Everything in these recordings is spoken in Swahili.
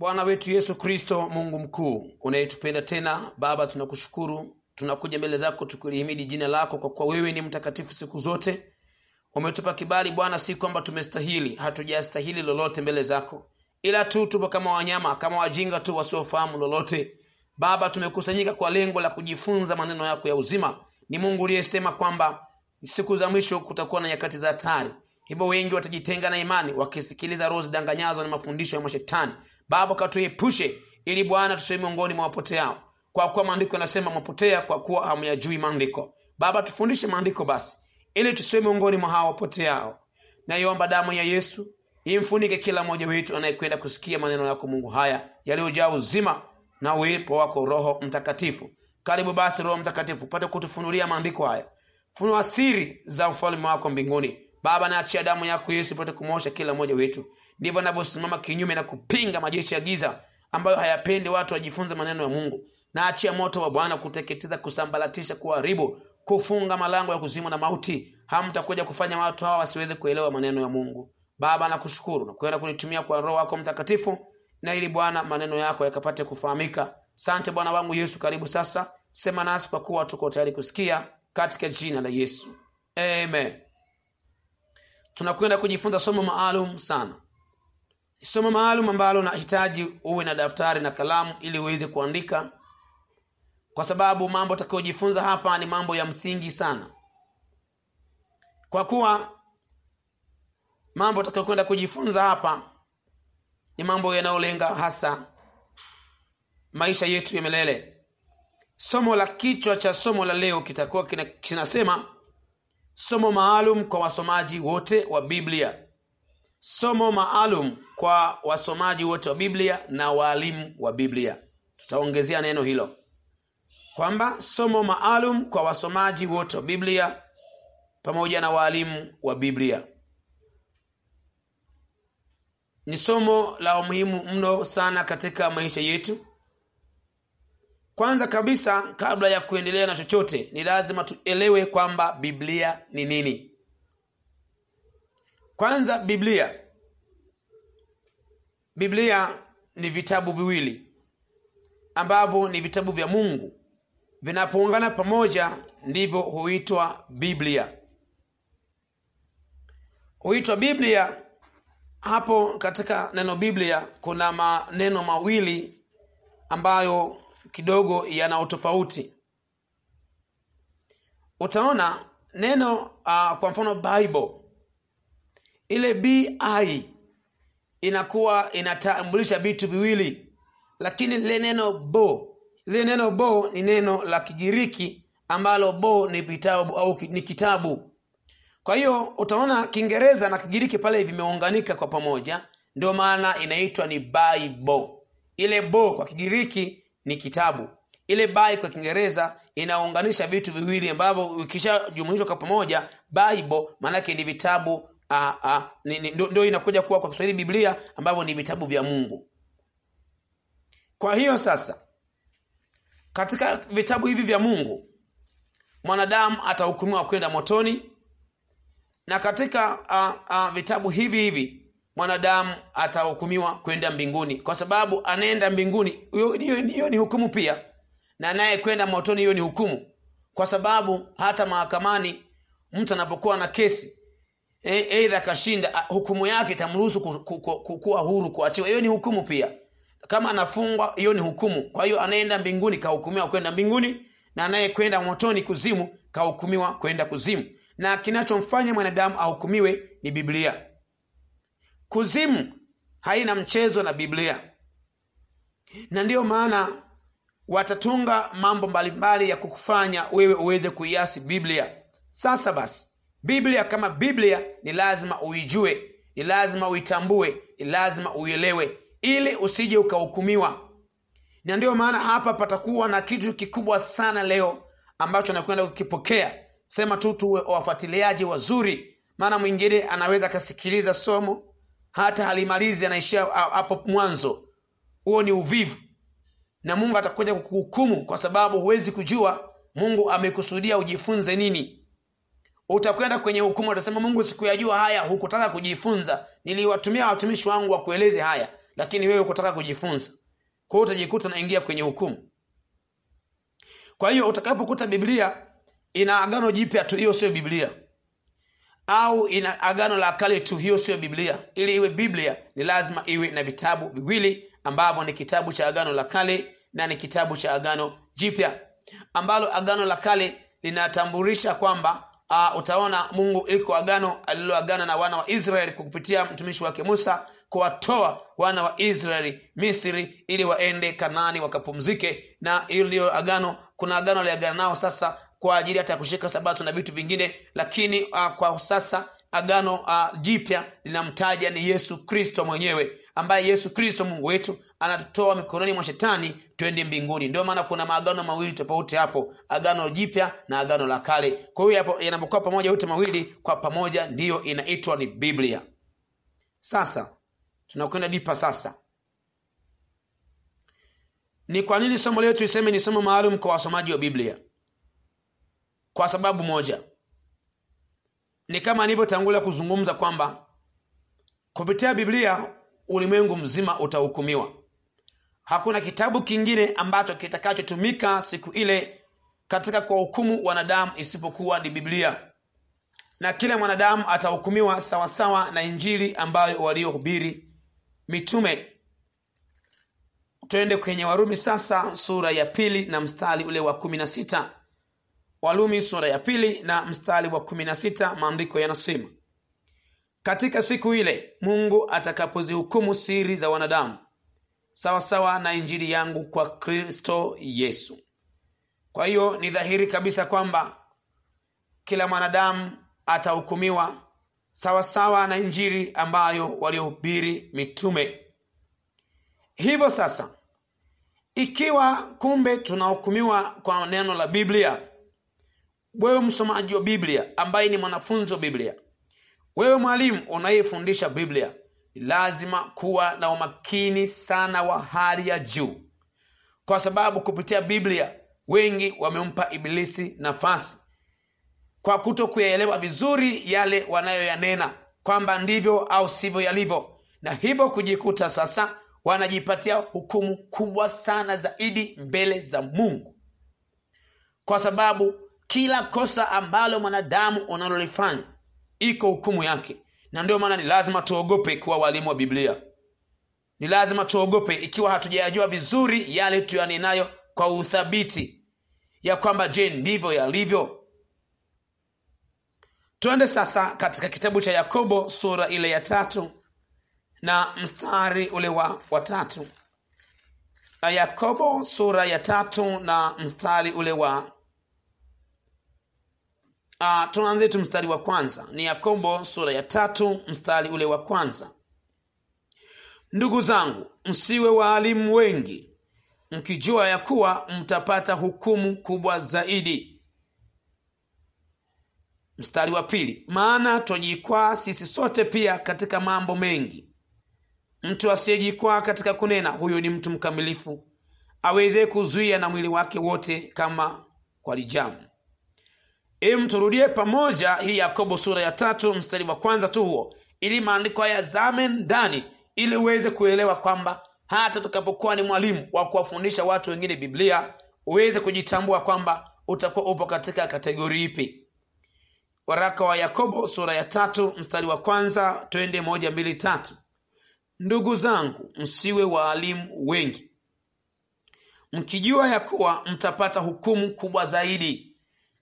Bwana wetu Yesu Kristo, Mungu mkuu, unayetupenda tena, Baba tunakushukuru. Tunakuja mbele zako tukilihimidi jina lako kwa kuwa wewe ni mtakatifu siku zote. Umetupa kibali Bwana, si kwamba tumestahili, hatujastahili lolote mbele zako. Ila tu tupo kama wanyama, kama wajinga tu wasiofahamu lolote. Baba, tumekusanyika kwa lengo la kujifunza maneno yako ya uzima. Ni Mungu uliyesema kwamba siku za mwisho kutakuwa na nyakati za hatari. Hivyo wengi watajitenga na imani wakisikiliza roho zidanganyazo na mafundisho ya mashetani. Baba, katuepushe ili Bwana tusiwe miongoni mwa wapoteao. Kwa kuwa maandiko yanasema mwapotea kwa kuwa hamyajui maandiko. Baba, tufundishe maandiko basi ili tusiwe miongoni mwa hao wapoteao. Naiomba damu ya Yesu imfunike kila mmoja wetu anayekwenda kusikia maneno yako Mungu haya yaliyojaa uzima na uwepo wako Roho Mtakatifu. Karibu basi Roho Mtakatifu, pate kutufunulia maandiko haya. Funua siri za ufalme wako mbinguni. Baba, naachia damu yako Yesu pate kumosha kila mmoja wetu. Ndivyo ninavyosimama kinyume na kupinga majeshi ya giza ambayo hayapendi watu wajifunze maneno ya Mungu. Naachia moto wa Bwana kuteketeza, kusambaratisha, kuharibu, kufunga malango ya kuzimu na mauti. Hamtakuja kufanya watu hawa wasiweze kuelewa maneno ya Mungu. Baba, nakushukuru na kwenda kunitumia kwa Roho wako Mtakatifu, na ili Bwana maneno yako yakapate kufahamika. Asante Bwana wangu Yesu, karibu sasa. Sema nasi kwa kuwa tuko tayari kusikia, katika jina la Yesu. Amen. Tunakwenda kujifunza somo maalum sana. Somo maalum ambalo nahitaji uwe na daftari na kalamu ili uweze kuandika, kwa sababu mambo tutakayojifunza hapa ni mambo ya msingi sana. Kwa kuwa mambo tutakayokwenda kujifunza hapa ni mambo yanayolenga hasa maisha yetu ya milele. Somo la kichwa cha somo la leo kitakuwa kinasema somo maalum kwa wasomaji wote wa Biblia. Somo maalum kwa wasomaji wote wa Biblia na walimu wa Biblia. Tutaongezea neno hilo kwamba somo maalum kwa wasomaji wote wa Biblia pamoja na walimu wa Biblia. Ni somo la umuhimu mno sana katika maisha yetu. Kwanza kabisa, kabla ya kuendelea na chochote, ni lazima tuelewe kwamba Biblia ni nini. Kwanza, Biblia ni vitabu viwili ambavyo ni vitabu vya Mungu. Vinapoungana pamoja ndivyo huitwa Biblia. Huitwa Biblia. Hapo katika neno Biblia kuna maneno mawili ambayo kidogo yana utofauti. Utaona neno kwa mfano Bible, ile BI inakuwa inatambulisha vitu viwili, lakini lile neno bo ni neno la Kigiriki ambalo bo ni vitabu au ni kitabu. Kwa hiyo utaona Kiingereza na Kigiriki pale vimeunganika kwa pamoja, ndio maana inaitwa ni Bible. Ile bo kwa Kigiriki ni kitabu, ile bai kwa Kiingereza inaunganisha vitu viwili ambavyo ukishajumuishwa kwa pamoja Bible maana yake ni vitabu. Ndio inakuja kuwa kwa Kiswahili Biblia, ambavyo ni vitabu vya Mungu. Kwa hiyo sasa, katika vitabu hivi vya Mungu mwanadamu atahukumiwa kwenda motoni, na katika vitabu hivi mwanadamu atahukumiwa kwenda mbinguni, kwa sababu anaenda mbinguni hiyo ni hukumu pia, na naye kwenda motoni hiyo ni hukumu, kwa sababu hata mahakamani mtu anapokuwa na kesi aidha kashinda, hukumu yake itamruhusu kuwa huru, kuachiwa. Hiyo ni hukumu pia. Kama anafungwa, hiyo ni hukumu. Kwa hiyo anaenda mbinguni kahukumiwa kwenda mbinguni, na anaye kwenda motoni kuzimu kahukumiwa kwenda kuzimu. Na kinachomfanya mwanadamu ahukumiwe ni Biblia. Kuzimu haina mchezo na Biblia, na ndiyo maana watatunga mambo mbalimbali ya kukufanya wewe uweze kuiasi Biblia. Sasa basi, Biblia kama Biblia ni lazima uijue, ni lazima uitambue, ni lazima uielewe ili usije ukahukumiwa. Na ndio maana hapa patakuwa na kitu kikubwa sana leo ambacho nakwenda kukipokea. Sema tu tuwe wafuatiliaji wazuri, maana mwingine anaweza kasikiliza somo hata halimalizi, anaishia hapo mwanzo. Huo ni uvivu, na Mungu atakuja kukuhukumu, kwa sababu huwezi kujua Mungu amekusudia ujifunze nini. Utakwenda kwenye hukumu, utasema Mungu sikuyajua haya, hukutaka kujifunza. Niliwatumia watumishi wangu wakueleze haya, lakini wewe ukutaka kujifunza. Kwa hiyo utajikuta unaingia kwenye hukumu. Kwa hiyo utakapokuta Biblia ina agano jipya tu, hiyo sio Biblia. Au ina agano la kale tu, hiyo sio Biblia. Ili iwe Biblia ni lazima iwe na vitabu viwili ambavyo ni kitabu cha agano la kale na ni kitabu cha agano jipya, ambalo agano la kale linatambulisha kwamba utaona Mungu iko agano aliloagana na wana wa Israeli kupitia mtumishi wake Musa, kuwatoa wana wa Israeli Misri ili waende Kanaani wakapumzike. Na hilo ndio agano. Kuna agano aliagana nao sasa kwa ajili hata kushika sabato na vitu vingine, lakini kwa sasa agano jipya linamtaja ni Yesu Kristo mwenyewe, ambaye Yesu Kristo Mungu wetu anatutoa mikononi mwa shetani twende mbinguni. Ndio maana kuna maagano mawili tofauti hapo, agano jipya na agano la kale. Kwa hiyo hapo yanapokuwa pamoja yote mawili kwa pamoja ndio inaitwa ni Biblia. Sasa tunakwenda dipa sasa. Ni kwa nini somo letu iseme ni somo maalum kwa wasomaji wa Biblia? Kwa sababu moja, ni kama nilivyotangulia kuzungumza kwamba kupitia Biblia ulimwengu mzima utahukumiwa. Hakuna kitabu kingine ambacho kitakachotumika siku ile katika kuhukumu wanadamu isipokuwa ni Biblia. Na kila mwanadamu atahukumiwa sawasawa na Injili ambayo waliohubiri mitume. Twende kwenye Warumi sasa sura ya 2 na mstari ule wa 16. Warumi sura ya 2 na mstari wa 16, maandiko yanasema: katika siku ile Mungu atakapozihukumu siri za wanadamu sawasawa na Injili yangu kwa Kristo Yesu. Kwa hiyo ni dhahiri kabisa kwamba kila mwanadamu atahukumiwa sawasawa na Injili ambayo waliohubiri mitume. Hivyo sasa, ikiwa kumbe tunahukumiwa kwa neno la Biblia, wewe msomaji wa Biblia ambaye ni mwanafunzi wa Biblia, wewe mwalimu unayefundisha Biblia, lazima kuwa na umakini sana wa hali ya juu, kwa sababu kupitia Biblia wengi wamempa Ibilisi nafasi kwa kutokuelewa vizuri yale wanayoyanena kwamba ndivyo au sivyo yalivyo, na hivyo kujikuta sasa wanajipatia hukumu kubwa sana zaidi mbele za Mungu, kwa sababu kila kosa ambalo mwanadamu unalolifanya iko hukumu yake. Na ndio maana ni lazima tuogope kuwa walimu wa Biblia. Ni lazima tuogope ikiwa hatujayajua vizuri yale tuyanenayo kwa uthabiti ya kwamba je, ndivyo yalivyo. Tuende sasa katika kitabu cha Yakobo sura ile ya 3 na mstari ule wa 3. Yakobo sura ya 3 na mstari ule wa tunaanza tu mstari wa kwanza. Ni Yakobo sura ya 3 mstari ule wa kwanza. Ndugu zangu, msiwe waalimu wengi, mkijua ya kuwa mtapata hukumu kubwa zaidi. Mstari wa 2, maana twajikwaa sisi sote pia katika mambo mengi. Mtu asiyejikwaa katika kunena, huyo ni mtu mkamilifu, aweze kuzuia na mwili wake wote kama kwa lijamu. Turudie pamoja hii Yakobo sura ya 3 mstari wa kwanza tu huo, ili maandiko haya zame ndani, ili uweze kuelewa kwamba hata tukapokuwa ni mwalimu wa kuwafundisha watu wengine Biblia, uweze kujitambua kwamba utakuwa upo katika kategori ipi. Waraka wa Yakobo sura ya 3 mstari wa kwanza, twende 1, 2, 3. Ndugu zangu, msiwe waalimu wengi, mkijua ya kuwa mtapata hukumu kubwa zaidi.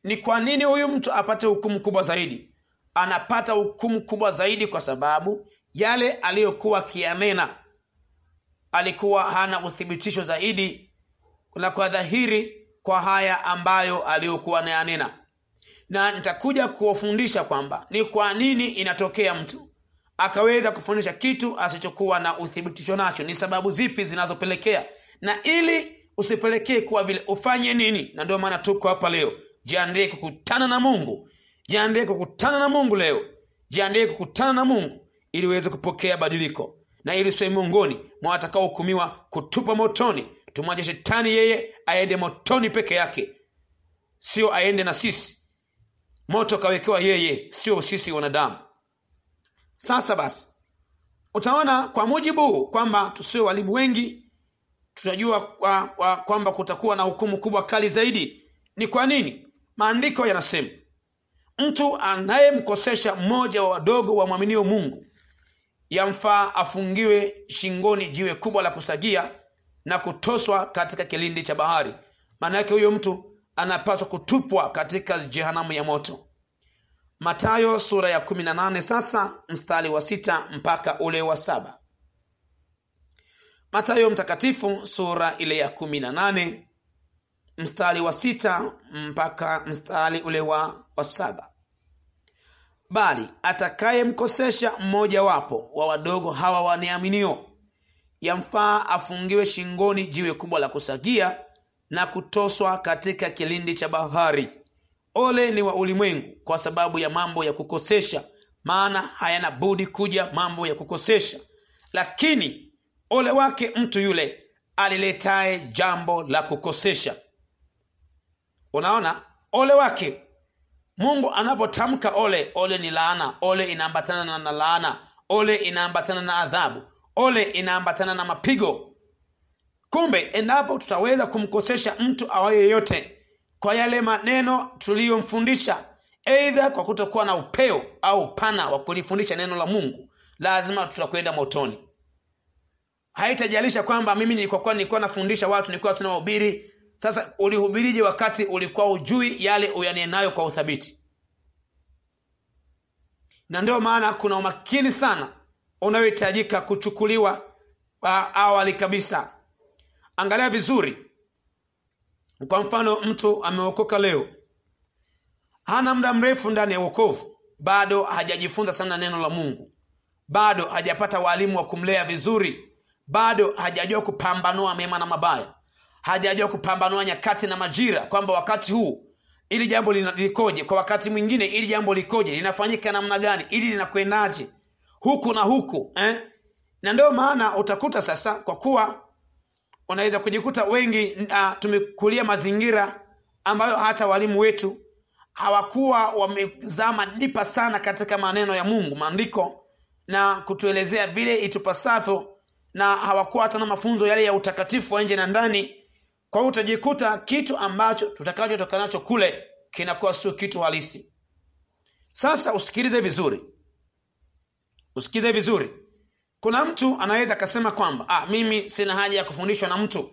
Ni kwa nini huyu mtu apate hukumu kubwa zaidi? Anapata hukumu kubwa zaidi kwa sababu yale aliyokuwa kianena alikuwa hana uthibitisho zaidi na kwa dhahiri kwa haya ambayo aliyokuwa anayanena. Na nitakuja kuwafundisha kwamba ni kwa nini inatokea mtu akaweza kufundisha kitu asichokuwa na uthibitisho nacho, ni sababu zipi zinazopelekea, na ili usipelekee kuwa vile ufanye nini. Na ndio maana tuko hapa leo. Jiandae kukutana na Mungu. Jiandae kukutana na Mungu leo. Jiandae kukutana na Mungu ili uweze kupokea badiliko, na ili usiwe miongoni mwa watakao hukumiwa kutupa motoni. Tumwache shetani yeye aende motoni peke yake, sio aende na sisi. Moto kawekewa yeye, sio sisi wanadamu. Sasa basi, Utaona kwa mujibu kwamba tusio walimu wengi, tutajua kwamba kutakuwa na hukumu kubwa kali zaidi. Ni kwa nini? Maandiko yanasema mtu anayemkosesha mmoja wa wadogo wa mwaminio Mungu yamfaa afungiwe shingoni jiwe kubwa la kusagia na kutoswa katika kilindi cha bahari. Maana yake huyo mtu anapaswa kutupwa katika jehanamu ya moto. Mathayo sura ya 18 sasa mstari wa 6 mpaka ule wa 7. Mathayo mtakatifu sura ile ya 18 mstari wa 6 mpaka mstari ule wa 7. Bali atakayemkosesha mmoja wapo wa wadogo hawa waniaminio yamfaa afungiwe shingoni jiwe kubwa la kusagia na kutoswa katika kilindi cha bahari. Ole ni wa ulimwengu kwa sababu ya mambo ya kukosesha, maana hayana budi kuja mambo ya kukosesha. Lakini ole wake mtu yule aliletaye jambo la kukosesha. Unaona, ole wake. Mungu anapotamka ole, ole ni laana. Ole inaambatana na laana. Ole inaambatana na adhabu. Ole inaambatana na mapigo. Kumbe endapo tutaweza kumkosesha mtu awaye yote kwa yale maneno tuliyomfundisha, aidha kwa kutokuwa na upeo au upana wa kulifundisha neno la Mungu, lazima tutakwenda motoni. Haitajalisha kwamba mimi nilikuwa nafundisha watu, nilikuwa tunahubiri. Sasa ulihubirije wakati ulikuwa ujui yale uyanenayo kwa uthabiti? Na ndio maana kuna umakini sana unaohitajika kuchukuliwa awali kabisa. Angalia vizuri. Kwa mfano, mtu ameokoka leo, hana muda mrefu ndani ya wokovu, bado hajajifunza sana neno la Mungu, bado hajapata walimu wa kumlea vizuri, bado hajajua kupambanua mema na mabaya, hajajua kupambanua nyakati na majira, kwamba wakati huu ili jambo likoje, kwa wakati mwingine ili jambo likoje, linafanyika namna gani, ili linakwendaje huku na huku Na ndio maana utakuta sasa, kwa kuwa unaweza kujikuta wengi tumekulia mazingira ambayo hata walimu wetu hawakuwa wamezama dipa sana katika maneno ya Mungu, maandiko, na kutuelezea vile itupasavyo, na hawakuwa hata na mafunzo yale ya utakatifu wa nje na ndani. Kwa hiyo utajikuta kitu ambacho tutakachotoka nacho kule kinakuwa sio kitu halisi. Sasa usikilize vizuri. Usikize vizuri. Kuna mtu anaweza akasema kwamba mimi sina haja ya kufundishwa na mtu,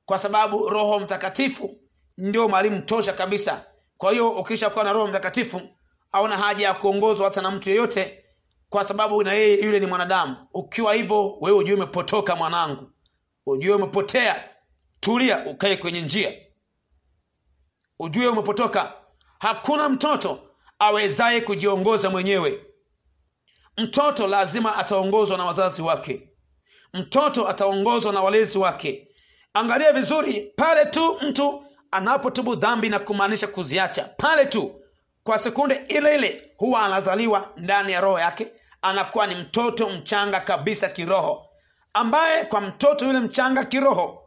kwa sababu Roho Mtakatifu ndio mwalimu tosha kabisa. Kwa hiyo ukishakuwa na Roho Mtakatifu hauna haja ya kuongozwa hata na mtu yeyote, kwa sababu na yeye yule ni mwanadamu. Ukiwa hivyo, wewe ujue umepotoka mwanangu, ujue umepotea. Tulia, ukae kwenye njia, ujue umepotoka. Hakuna mtoto awezaye kujiongoza mwenyewe. Mtoto lazima ataongozwa na wazazi wake. Mtoto ataongozwa na walezi wake. Angalia vizuri, pale tu mtu anapotubu dhambi na kumaanisha kuziacha, pale tu kwa sekunde ile ile huwa anazaliwa ndani ya roho yake, anakuwa ni mtoto mchanga kabisa kiroho, ambaye kwa mtoto yule mchanga kiroho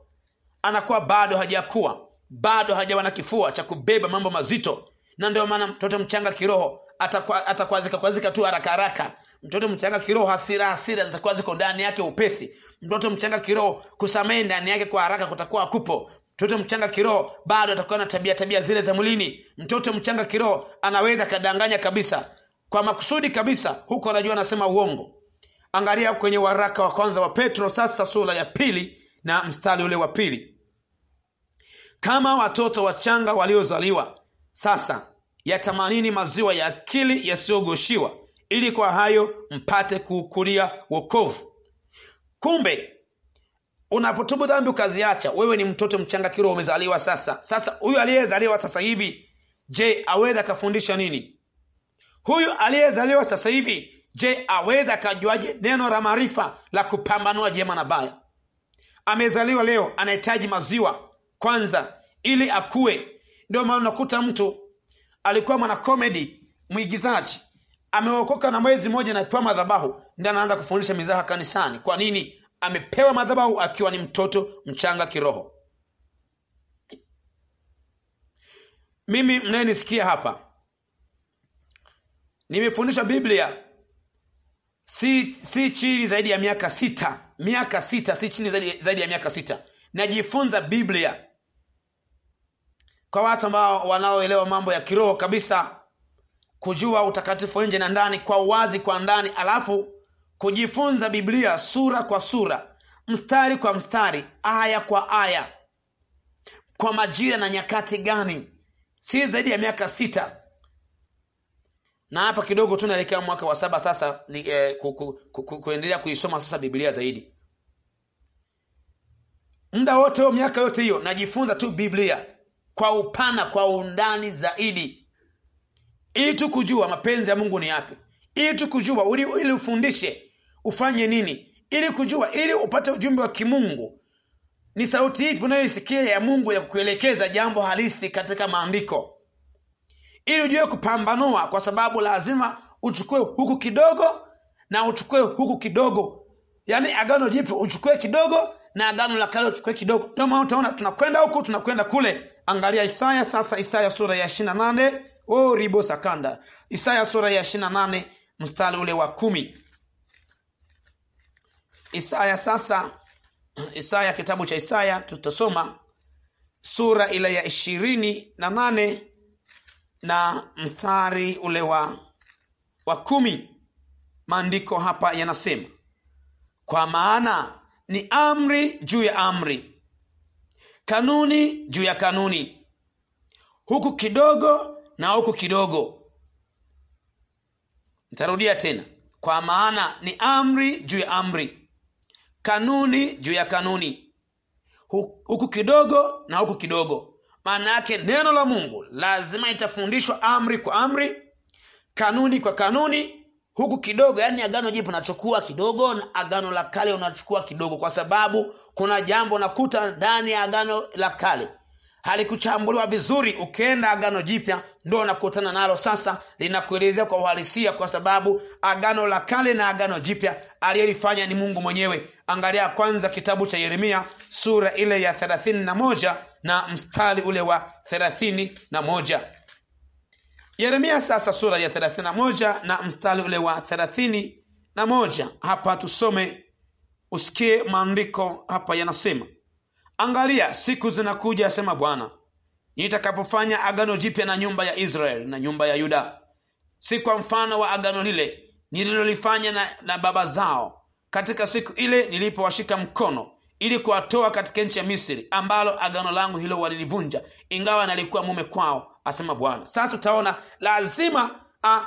anakuwa bado hajakuwa, bado hajawa na kifua cha kubeba mambo mazito. Na ndio maana mtoto mchanga kiroho atakwazika tu haraka haraka. Mtoto mchanga kiroho hasira zitakuwa ziko ndani yake upesi. Mtoto mchanga kiroho kusamehe ndani yake kwa haraka kutakuwa kupo. Mtoto mchanga kiroho bado atakuwa na tabia zile za mwilini. Mtoto mchanga kiroho anaweza kadanganya kabisa kwa makusudi kabisa, huko anajua anasema uongo. Angalia kwenye waraka wa kwanza wa Petro sasa sura ya 2 na mstari ule wa 2. Kama watoto wachanga waliozaliwa sasa, yatamanini maziwa ya akili yasiyogoshiwa, ili kwa hayo mpate kukulia wokovu. Kumbe unapotubu dhambi ukaziacha, wewe ni mtoto mchanga kiroho, umezaliwa sasa. Sasa huyu aliyezaliwa sasa hivi, je, aweza kafundisha nini? Huyu aliyezaliwa sasa hivi, je, aweza kajuaje neno la maarifa la kupambanua jema na baya? Amezaliwa leo, anahitaji maziwa kwanza ili akue. Ndio maana unakuta mtu alikuwa mwana comedy, mwigizaji, ameokoka na mwezi mmoja na pewa madhabahu, ndio anaanza kufundisha mizaha kanisani. Kwa nini? Amepewa madhabahu akiwa ni mtoto mchanga kiroho. Mimi mnayenisikia hapa, nimefundisha Biblia si chini zaidi ya miaka 6. Miaka 6, si chini zaidi ya miaka 6. Najifunza Biblia. Kwa watu ambao wanaoelewa mambo ya kiroho kabisa, kujua utakatifu nje na ndani, kwa uwazi kwa ndani, alafu kujifunza Biblia sura kwa sura, mstari kwa mstari, aya kwa aya, kwa majira na nyakati gani. Si zaidi ya miaka 6. Na hapa kidogo tunaelekea mwaka wa 7 sasa, kuendelea kuisoma sasa Biblia zaidi. Muda wote, miaka yote hiyo, najifunza tu Biblia kwa upana, kwa undani zaidi, ili tu kujua mapenzi ya Mungu ni yapi, ili tu kujua, ili ufundishe ufanye nini, ili kujua, ili upate ujumbe wa kimungu. Ni sauti ipi unayoisikia ya Mungu ya kukuelekeza jambo halisi katika maandiko, ili ujue kupambanua, kwa sababu lazima uchukue huku kidogo na uchukue huku kidogo. Yaani Agano Jipya uchukue kidogo na Agano la Kale uchukue kidogo. Ndio maana utaona tunakwenda huku tunakwenda kule. Angalia Isaya sasa, Isaya sura ya 28. Ribo sakanda. Isaya sura ya 28 mstari ule wa 10. Isaya sasa, Isaya, kitabu cha Isaya, tutasoma sura ile ya 28 na mstari ule wa 10. Maandiko hapa yanasema, kwa maana ni amri juu ya amri, kanuni juu ya kanuni, huku kidogo na huku kidogo. Nitarudia tena, kwa maana ni amri juu ya amri, kanuni juu ya kanuni, huku kidogo na huku kidogo. Maana yake neno la Mungu lazima itafundishwa amri kwa amri, kanuni kwa kanuni, huku kidogo. Yani Agano Jipya unachukua kidogo na Agano la Kale unachukua kidogo, kwa sababu kuna jambo nakuta ndani ya Agano la Kale halikuchambuliwa vizuri. Ukienda Agano Jipya ndio unakutana nalo sasa, linakuelezea kwa uhalisia, kwa sababu Agano la Kale na Agano Jipya aliyelifanya ni Mungu mwenyewe. Angalia kwanza kitabu cha Yeremia sura ile ya 31 na mstari ule wa 31. Yeremia sasa sura ya 31 na mstari ule wa 31. Hapa tusome, usikie maandiko hapa yanasema, angalia siku zinakuja, asema Bwana, nitakapofanya agano jipya na nyumba ya Israeli na nyumba ya Yuda, si kwa mfano wa agano lile nililolifanya na baba zao katika siku ile nilipowashika mkono ili kuwatoa katika nchi ya Misri, ambalo agano langu hilo walilivunja, ingawa nalikuwa mume kwao, asema Bwana. Sasa utaona lazima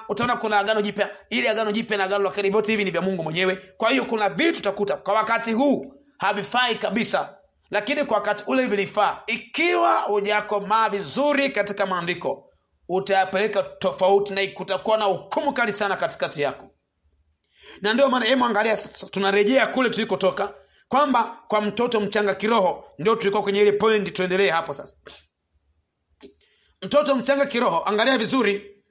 utaona kuna agano jipya. Ili agano jipya na agano la kale vyote hivi ni vya Mungu mwenyewe. Kwa hiyo kuna vitu utakuta kwa wakati huu havifai kabisa, lakini kwa wakati ule vilifaa. Ikiwa hujakomaa vizuri katika maandiko, utayapeleka tofauti na kutakuwa na hukumu kali sana katikati yako. Na ndio maana hebu angalia, tunarejea kule tulikotoka, kwamba kwa mtoto mchanga kiroho, ndio tulikuwa kwenye ile point. Tuendelee hapo sasa. Mtoto mchanga kiroho, angalia vizuri,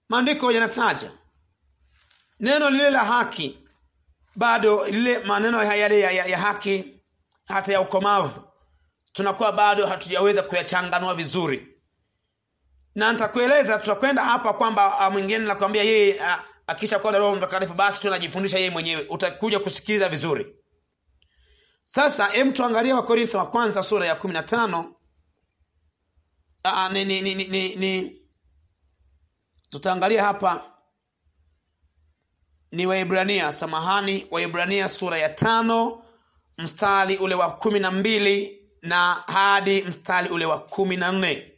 maandiko yanataja neno lile la haki, bado lile maneno yale ya haki, hata ya ukomavu, tunakuwa bado hatujaweza kuyachanganua vizuri. Na nitakueleza, tutakwenda hapa kwamba mwingine nakwambia yeye akisha kwa Roho Mtakatifu basi tunajifundisha yeye mwenyewe. Utakuja kusikiliza vizuri. Sasa hem tuangalie Wakorintho wa kwanza sura ya 15. Tutaangalia hapa ni Waebrania sura ya 5 mstari ule wa 12 na hadi mstari ule wa 14.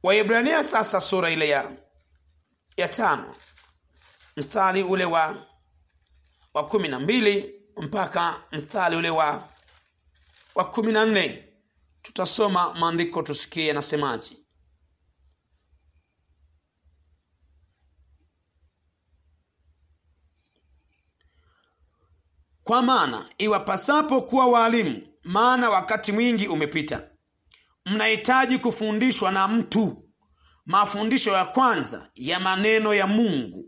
Waebrania sasa sura ile ya 5 mstari ule wa 12 mpaka mstari ule wa 14. Tutasoma maandiko tusikie yanasemaje. Kwa maana iwapasapo kuwa walimu, maana wakati mwingi umepita, mnahitaji kufundishwa na mtu mafundisho ya kwanza ya maneno ya Mungu,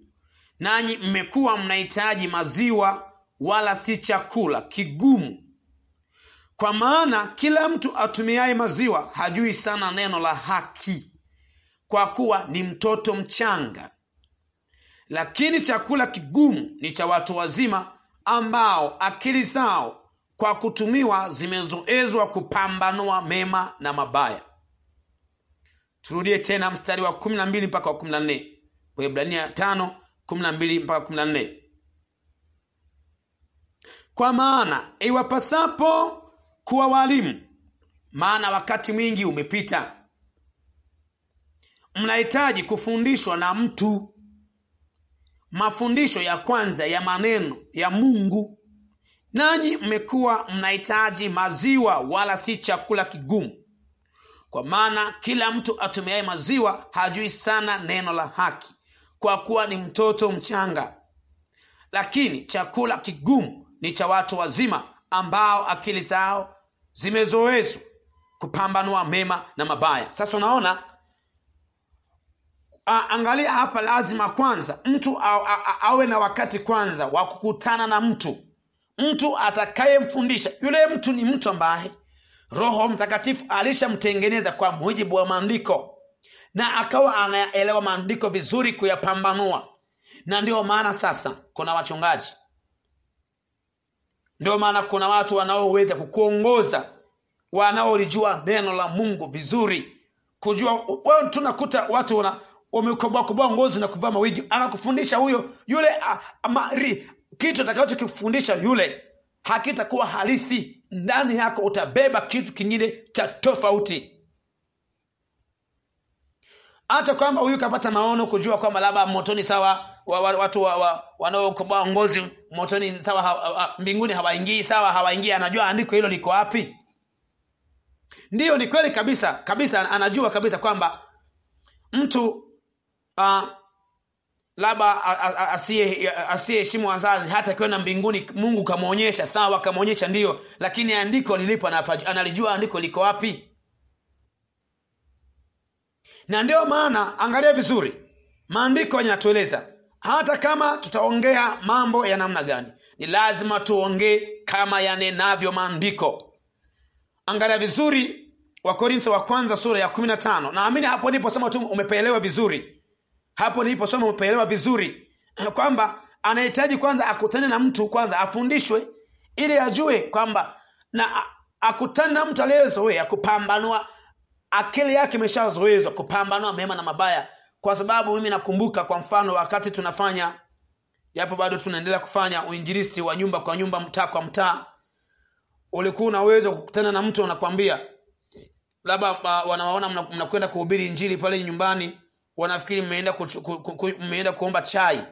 nanyi mmekuwa mnahitaji maziwa, wala si chakula kigumu. Kwa maana kila mtu atumiaye maziwa hajui sana neno la haki, kwa kuwa ni mtoto mchanga. lakini chakula kigumu ni cha watu wazima ambao akili zao kwa kutumiwa zimezoezwa kupambanua mema na mabaya. Turudie tena mstari wa 12 mpaka wa 14. Waebrania 5:12 mpaka 14. Kwa maana iwapasapo kuwa walimu, maana wakati mwingi umepita, mnahitaji kufundishwa na mtu mafundisho ya kwanza ya maneno ya Mungu, nanyi mmekuwa mnahitaji maziwa wala si chakula kigumu. Kwa maana kila mtu atumiaye maziwa hajui sana neno la haki, kwa kuwa ni mtoto mchanga. Lakini chakula kigumu ni cha watu wazima ambao akili zao zimezoezwa kupambanua mema na mabaya. Sasa unaona, angalia hapa, lazima kwanza mtu awe na wakati kwanza wa kukutana na mtu atakayemfundisha. Yule mtu ni mtu ambaye Roho Mtakatifu alishamtengeneza kwa mujibu wa maandiko, na akawa anaelewa maandiko vizuri kuyapambanua. Na ndio maana sasa kuna wachungaji, ndio maana kuna watu wanaoweza kukuongoza, wanaolijua neno la Mungu vizuri. Kujua wewe, tunakuta watu wamekoboa ngozi na kuvaa mawigi, anakufundisha yule kitu atakachokufundisha yule hakitakuwa halisi. Ndani yako utabeba kitu kingine cha tofauti. Hata kwamba huyu kapata maono kujua kwamba labda motoni sawa, watu wanaokoboa ngozi motoni sawa, mbinguni hawaingii sawa, hawaingii. Anajua andiko hilo liko wapi. Ndiyo, ni kweli kabisa, anajua kabisa kwamba mtu labda asiyeheshimu wazazi hata kwenda mbinguni. Mungu kamuonyesha sawa, kamuonyesha ndiyo, lakini andiko lilipo analijua andiko liko wapi. Na ndio maana angalia vizuri maandiko yanatueleza, hata kama tutaongea mambo ya namna gani, ni lazima tuongee kama yanenavyo maandiko. Angalia vizuri Wakorintho wa kwanza sura ya 15. Naamini hapo ndipo sema tu umepeelewa vizuri. Hapo ndipo soma umepeelewa vizuri kwamba anahitaji kwanza akutane na mtu, kwanza afundishwe ili ajue kwamba, na akutane na mtu aliyezoea kupambanua, akili yake imeshazoezwa kupambanua mema na mabaya. Kwa sababu mimi nakumbuka kwa mfano wakati tunafanya, japo bado tunaendelea kufanya uinjilisti wa nyumba kwa nyumba, mtaa kwa mtaa, ulikuwa unaweza kukutana na mtu anakuambia labda wanaona mnakwenda kuhubiri injili pale nyumbani, wanafikiri mmeenda kuomba chai,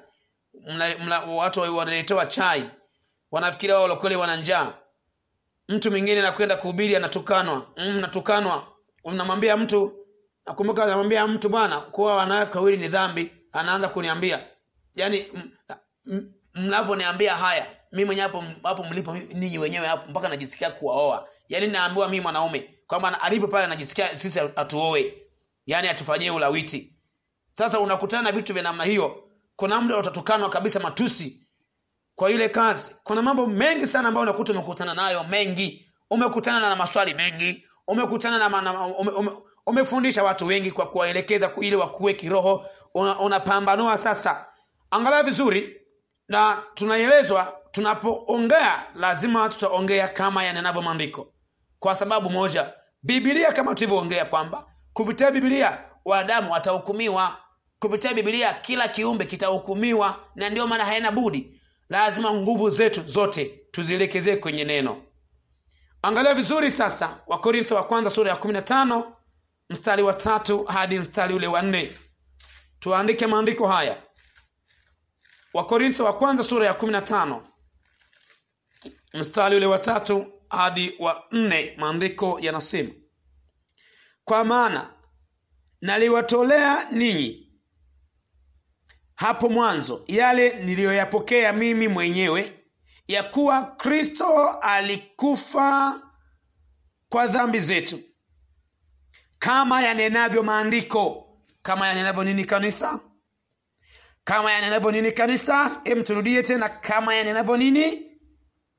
watu wanaletewa chai, wanafikiri wao lokole wana njaa. Mtu mwingine anakwenda kuhubiri anatukanwa, unamwambia mtu, nakumbuka anamwambia mtu, bwana, kuwa wanawake wawili ni dhambi. Anaanza kuniambia, yani mnaponiambia haya mimi mwenyewe hapo mlipo ninyi wenyewe hapo mpaka najisikia kuwaoa. Yani naambiwa mimi mwanaume kwamba alipo pale anajisikia sisi atuoe, yani atufanyie ulawiti. Sasa unakutana na vitu vya namna hiyo. Kuna muda utatukanwa kabisa, matusi kwa ile kazi. Kuna mambo mengi sana ambayo unakuta umekutana nayo mengi. Umekutana na maswali mengi, umekutana na umefundisha watu wengi kwa kuwaelekeza ili wakuwe kiroho, unapambanua. Sasa angalia vizuri, na tunaelezwa tunapoongea lazima tutaongea kama yanenavyo maandiko. Kwa sababu moja, Biblia kama tulivyoongea kwamba kupitia Biblia wanadamu watahukumiwa, kupitia Biblia kila kiumbe kitahukumiwa, na ndio maana haina budi, lazima nguvu zetu zote tuzielekezee kwenye neno. Angalia vizuri sasa Wakorintho wa kwanza sura ya 15 mstari wa 3 hadi mstari ule wa 4. Tuandike maandiko haya. Wakorintho wa kwanza sura ya 15 mstari ule wa 3 hadi wa 4, maandiko yanasema, kwa maana naliwatolea ninyi hapo mwanzo yale niliyoyapokea mimi mwenyewe, ya kuwa Kristo alikufa kwa dhambi zetu, kama yanenavyo maandiko. Kama yanenavyo nini kanisa? Kama yanenavyo nini kanisa? Turudie tena, kama yanenavyo nini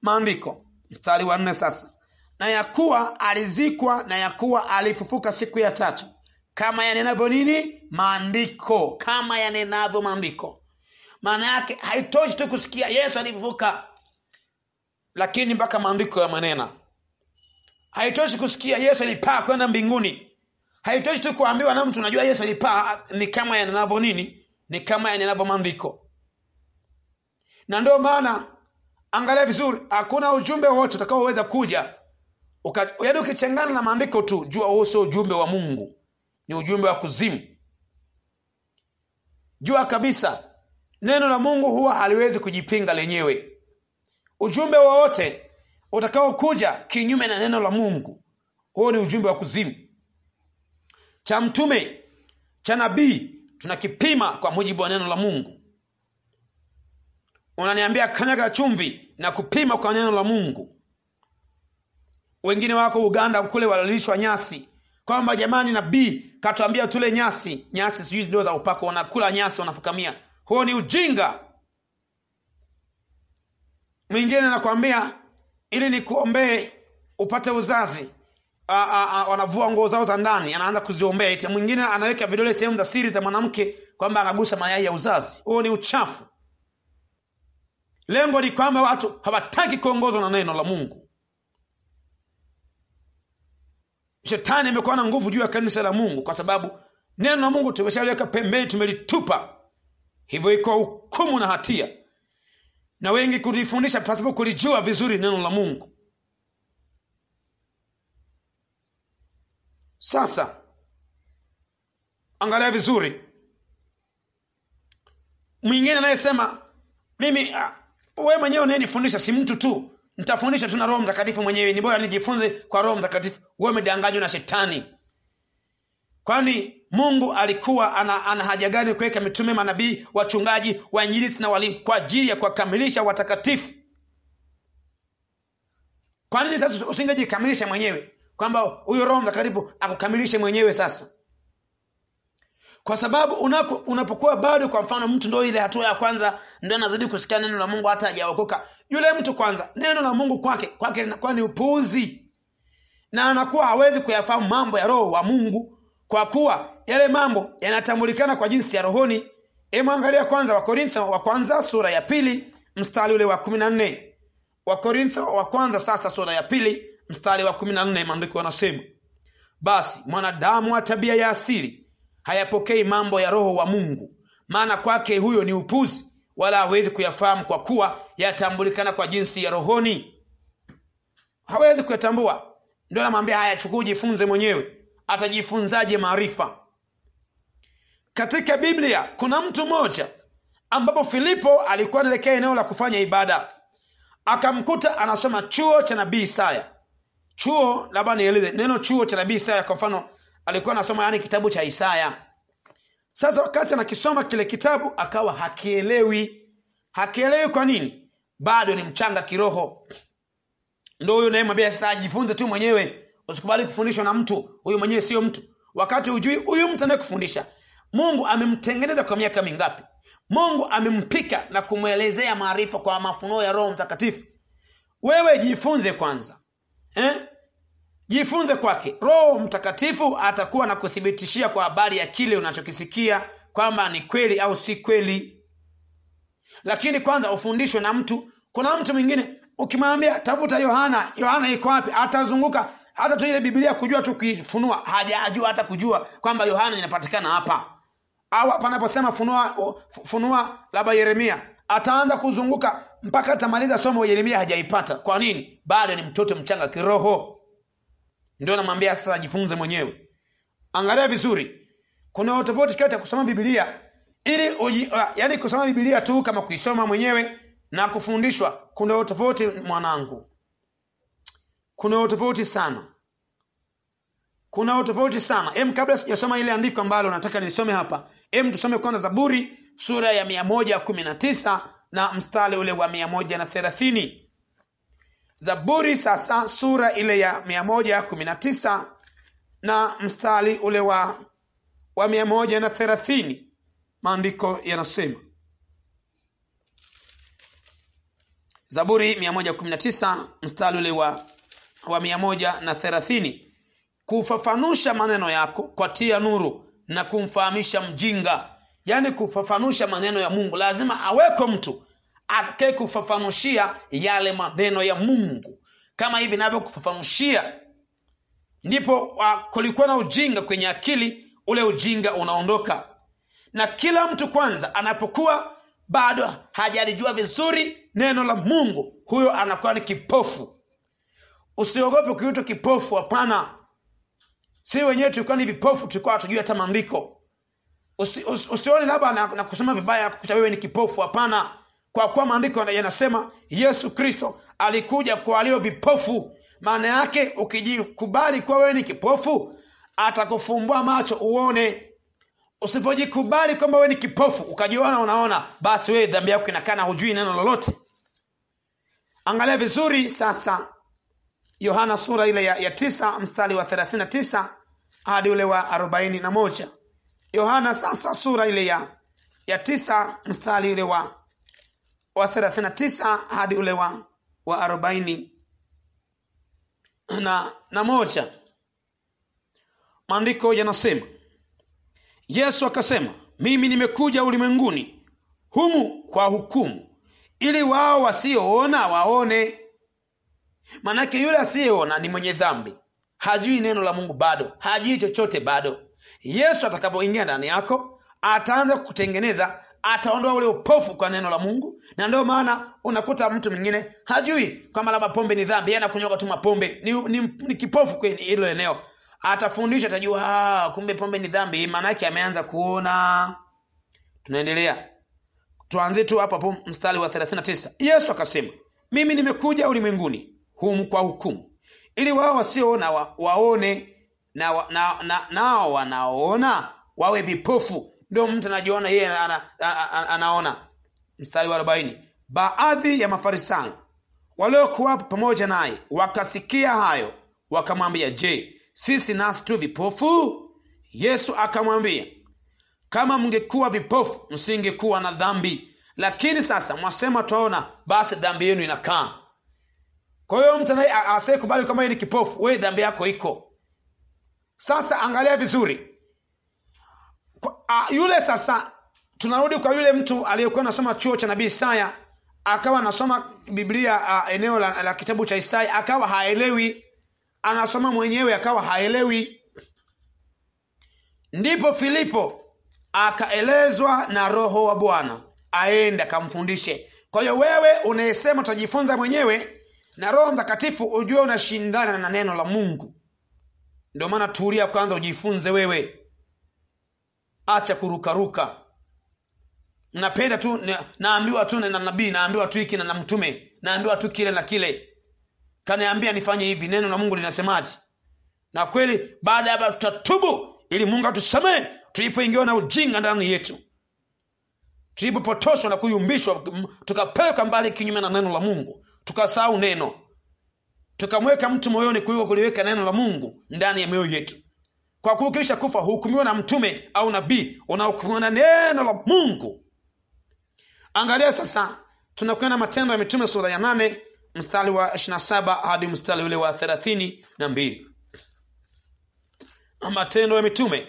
maandiko. Mstari wa 4 sasa, na ya kuwa alizikwa, na ya kuwa alifufuka siku ya tatu, kama yanenavyo nini maandiko. Kama yanenavyo maandiko. Maana yake haitoshi tu kusikia Yesu alivuka, lakini mpaka maandiko ya manena. Haitoshi kusikia Yesu alipaa kwenda mbinguni. Haitoshi tu kuambiwa na mtu unajua Yesu alipaa, ni kama yanavyo nini? Ni kama yanavyo maandiko. Na ndio maana angalia vizuri, hakuna ujumbe wote utakaoweza kuja yaani ukichangana na maandiko tu, jua huo sio ujumbe wa Mungu, ni ujumbe wa kuzimu. Jua kabisa neno la Mungu huwa haliwezi kujipinga lenyewe. Ujumbe wowote utakao kuja kinyume na neno la Mungu, huo ni ujumbe wa kuzimu. Cha mtume, cha nabii tunakipima kwa mujibu wa neno la Mungu. Unaniambia kanyaga chumvi na kupima kwa neno la Mungu. Wengine wako Uganda kule walilishwa nyasi, kwamba jamani nabii katuambia tule nyasi. Nyasi sijui ndio za upako, wanakula nyasi wanafukamia. Huo ni ujinga. Mwingine anakuambia ili nikuombee upate uzazi, wanavua nguo zao za ndani, anaanza kuziombea eti. Mwingine anaweka vidole sehemu za siri za mwanamke kwamba anagusa mayai ya uzazi. Huo ni uchafu. Lengo ni kwamba watu hawataki kuongozwa na neno la Mungu. Shetani amekuwa na nguvu juu ya kanisa la Mungu kwa sababu neno la Mungu tumeshaliweka pembeni, tumelitupa. Hivyo iko hukumu na hatia. Na wengi kulifundisha pasipo kulijua vizuri neno la Mungu. Sasa angalia vizuri. Mwingine anayesema mimi wewe mwenyewe unanifundisha, si mtu tu, nitafundisha tu na Roho Mtakatifu mwenyewe, ni bora nijifunze kwa Roho Mtakatifu. Wewe umedanganywa na shetani. Kwani Mungu alikuwa ana haja gani kuweka mitume, manabii, wachungaji, wainjilisti na walimu kwa ajili ya kuwakamilisha watakatifu? Kwa nini sasa usingejikamilisha mwenyewe, kwamba huyo Roho Mtakatifu akukamilishe mwenyewe? Sasa kwa sababu unapokuwa bado, kwa mfano mtu ndio ile hatua ya kwanza ndio anazidi kusikia neno la Mungu hata hajaokoka, yule mtu kwanza neno la Mungu kwake linakuwa ni upuuzi, na anakuwa hawezi kuyafahamu mambo ya roho wa Mungu, kwa kuwa yale mambo yanatambulikana kwa jinsi ya rohoni. Angalia kwanza Wakorintho wa kwanza sura ya 2 mstari ule wa 14. Wakorintho wa kwanza sasa sura ya 2 mstari wa 14, maandiko yanasema, basi mwanadamu wa tabia ya asili hayapokei mambo ya roho wa Mungu, maana kwake huyo ni upuzi, wala hawezi kuyafahamu kwa kuwa yatambulikana kwa jinsi ya rohoni. Hawezi kuyatambua. Ndio anamwambia haya, chukua ujifunze mwenyewe. Atajifunzaje maarifa? Katika Biblia kuna mtu mmoja ambapo Filipo alikuwa anaelekea eneo la kufanya ibada, akamkuta anasoma chuo cha nabii Isaya. Chuo, labda nieleze neno chuo cha nabii Isaya. Kwa mfano alikuwa anasoma yani kitabu cha Isaya. Sasa wakati anakisoma kile kitabu akawa hakielewi. Kwa nini? Bado ni mchanga kiroho. Ndio huyo naye mwambia sasa ajifunze tu mwenyewe, usikubali kufundishwa na mtu. Huyo mwenyewe sio mtu. Wakati hujui huyu mtu anayekufundisha Mungu amemtengeneza kwa miaka mingapi? Mungu amempika na kumwelezea maarifa kwa mafunuo ya Roho Mtakatifu. Wewe jifunze kwanza. Jifunze kwake. Roho Mtakatifu atakuwa na kuthibitishia kwa habari ya kile unachokisikia kwamba ni kweli au si kweli. Lakini kwanza ufundishwe na mtu. Kuna mtu mwingine ukimwambia tafuta Yohana iko wapi, atazunguka hata tu ile Biblia kujua tu kuifunua, hajajua hata kujua kwamba Yohana inapatikana hapa. Au hapa anaposema funua labda Yeremia, ataanza kuzunguka mpaka atamaliza somo Yeremia hajaipata. Kwa nini? Bado ni mtoto mchanga kiroho. Ndio namwambia sasa ajifunze mwenyewe. Angalia vizuri. Kuna tofauti kati ya kusoma Biblia yani kusoma Biblia tu kama kuisoma mwenyewe na kufundishwa. Kuna tofauti mwanangu. Kuna tofauti sana. Kabla sijasoma ile andiko ambalo nataka nisome hapa, tusome kwanza Zaburi sura ya 119 na mstari ule wa 130. Zaburi sasa sura ile ya 119 na mstari ule wa 130. Maandiko yanasema, Zaburi 119 mstari ule wa 130, kufafanusha maneno yako kwa tia nuru na kumfahamisha mjinga. yani kufafanusha maneno ya Mungu. Lazima aweko mtu atakaye kufafanushia yale maneno ya Mungu. Kama hivi navyo kufafanushia, ndipo kulikuwa na ujinga kwenye akili, ule ujinga unaondoka. Na kila mtu kwanza anapokuwa bado hajalijua vizuri neno la Mungu, huyo anakuwa ni kipofu. Usiogope kuitwa kipofu, hapana. Si wenyewe tulikuwa ni vipofu, tulikuwa hatujui hata maandiko. Usione labda na kusema vibaya kukuta wewe ni kipofu, hapana. Kwa kuwa maandiko yanasema Yesu Kristo alikuja kwa walio vipofu. Maana yake ukijikubali kwa wewe ni kipofu, atakufumbua macho uone. Usipojikubali kwamba wewe ni kipofu, ukajiona unaona, basi wewe dhambi yako inakana, hujui neno lolote. Angalia vizuri sasa Yohana sura ile ya 9 mstari wa 39 hadi ule wa 41. Yohana sasa sura ile ya 9 mstari ule wa 39 hadi ule wa 40 na moja. Maandiko yanasema, Yesu akasema, mimi nimekuja ulimwenguni humu kwa hukumu, ili wao wasioona waone. Manake yule asiyeona ni mwenye dhambi, hajui neno la Mungu bado, hajui chochote bado. Yesu atakapoingia ndani yako, ataanza kutengeneza, ataondoa ule upofu kwa neno la Mungu. Na ndio maana unakuta mtu mwingine hajui kama labda pombe ni dhambi, yana kunywa tu mapombe, ni kipofu kwenye hilo eneo. Atafundisha, atajua kumbe pombe ni dhambi, maana yake ameanza kuona. Tunaendelea. Tuanze tu hapo mstari wa 39. Yesu akasema, mimi nimekuja ulimwenguni humu kwa hukumu, ili wao wasioona waone, nao wanaoona wawe vipofu. Ndio mtu anajiona yeye anaona. Mstari wa 40. Baadhi ya Mafarisayo waliokuwa pamoja naye wakasikia hayo, wakamwambia, je, sisi nasi tu vipofu? Yesu akamwambia, kama mngekuwa vipofu msingekuwa na dhambi, lakini sasa mwasema twaona, basi dhambi yenu inakaa. Kwa hiyo mtu asiyekubali kama yeye ni kipofu, wewe dhambi yako iko. Sasa angalia vizuri. Yule sasa tunarudi kwa yule mtu aliyekuwa anasoma chuo cha nabii Isaya, akawa anasoma Biblia eneo la kitabu cha Isaya, akawa haelewi. Anasoma mwenyewe akawa haelewi. Ndipo Filipo akaelezwa na Roho wa Bwana aende akamfundishe. Kwa hiyo wewe unayesema utajifunza mwenyewe na Roho Mtakatifu, ujue unashindana na neno la Mungu. Ndio maana tulia kwanza ujifunze wewe. Acha kurukaruka. Napenda tu naambiwa tu na nabii, naambiwa tu hiki na mtume, naambiwa tu kile na kile. Kaniambia nifanye hivi, neno la Mungu linasemaje? Na kweli baada ya tutatubu ili Mungu atusamehe tulipoingiwa na ujinga ndani yetu. Tulipopotoshwa na kuyumbishwa, tukapeleka mbali kinyume na neno la Mungu, tukasahau neno. Tukamweka mtu moyoni kuliko kuliweka neno la Mungu ndani ya mioyo yetu. Kwa kukisha kufa hukumiwa na mtume au nabii, unahukumiwa na neno la Mungu. Angalia sasa, tunakwenda Matendo ya Mitume sura ya 8 mstari wa 27 hadi mstari ule wa 32. Matendo ya Mitume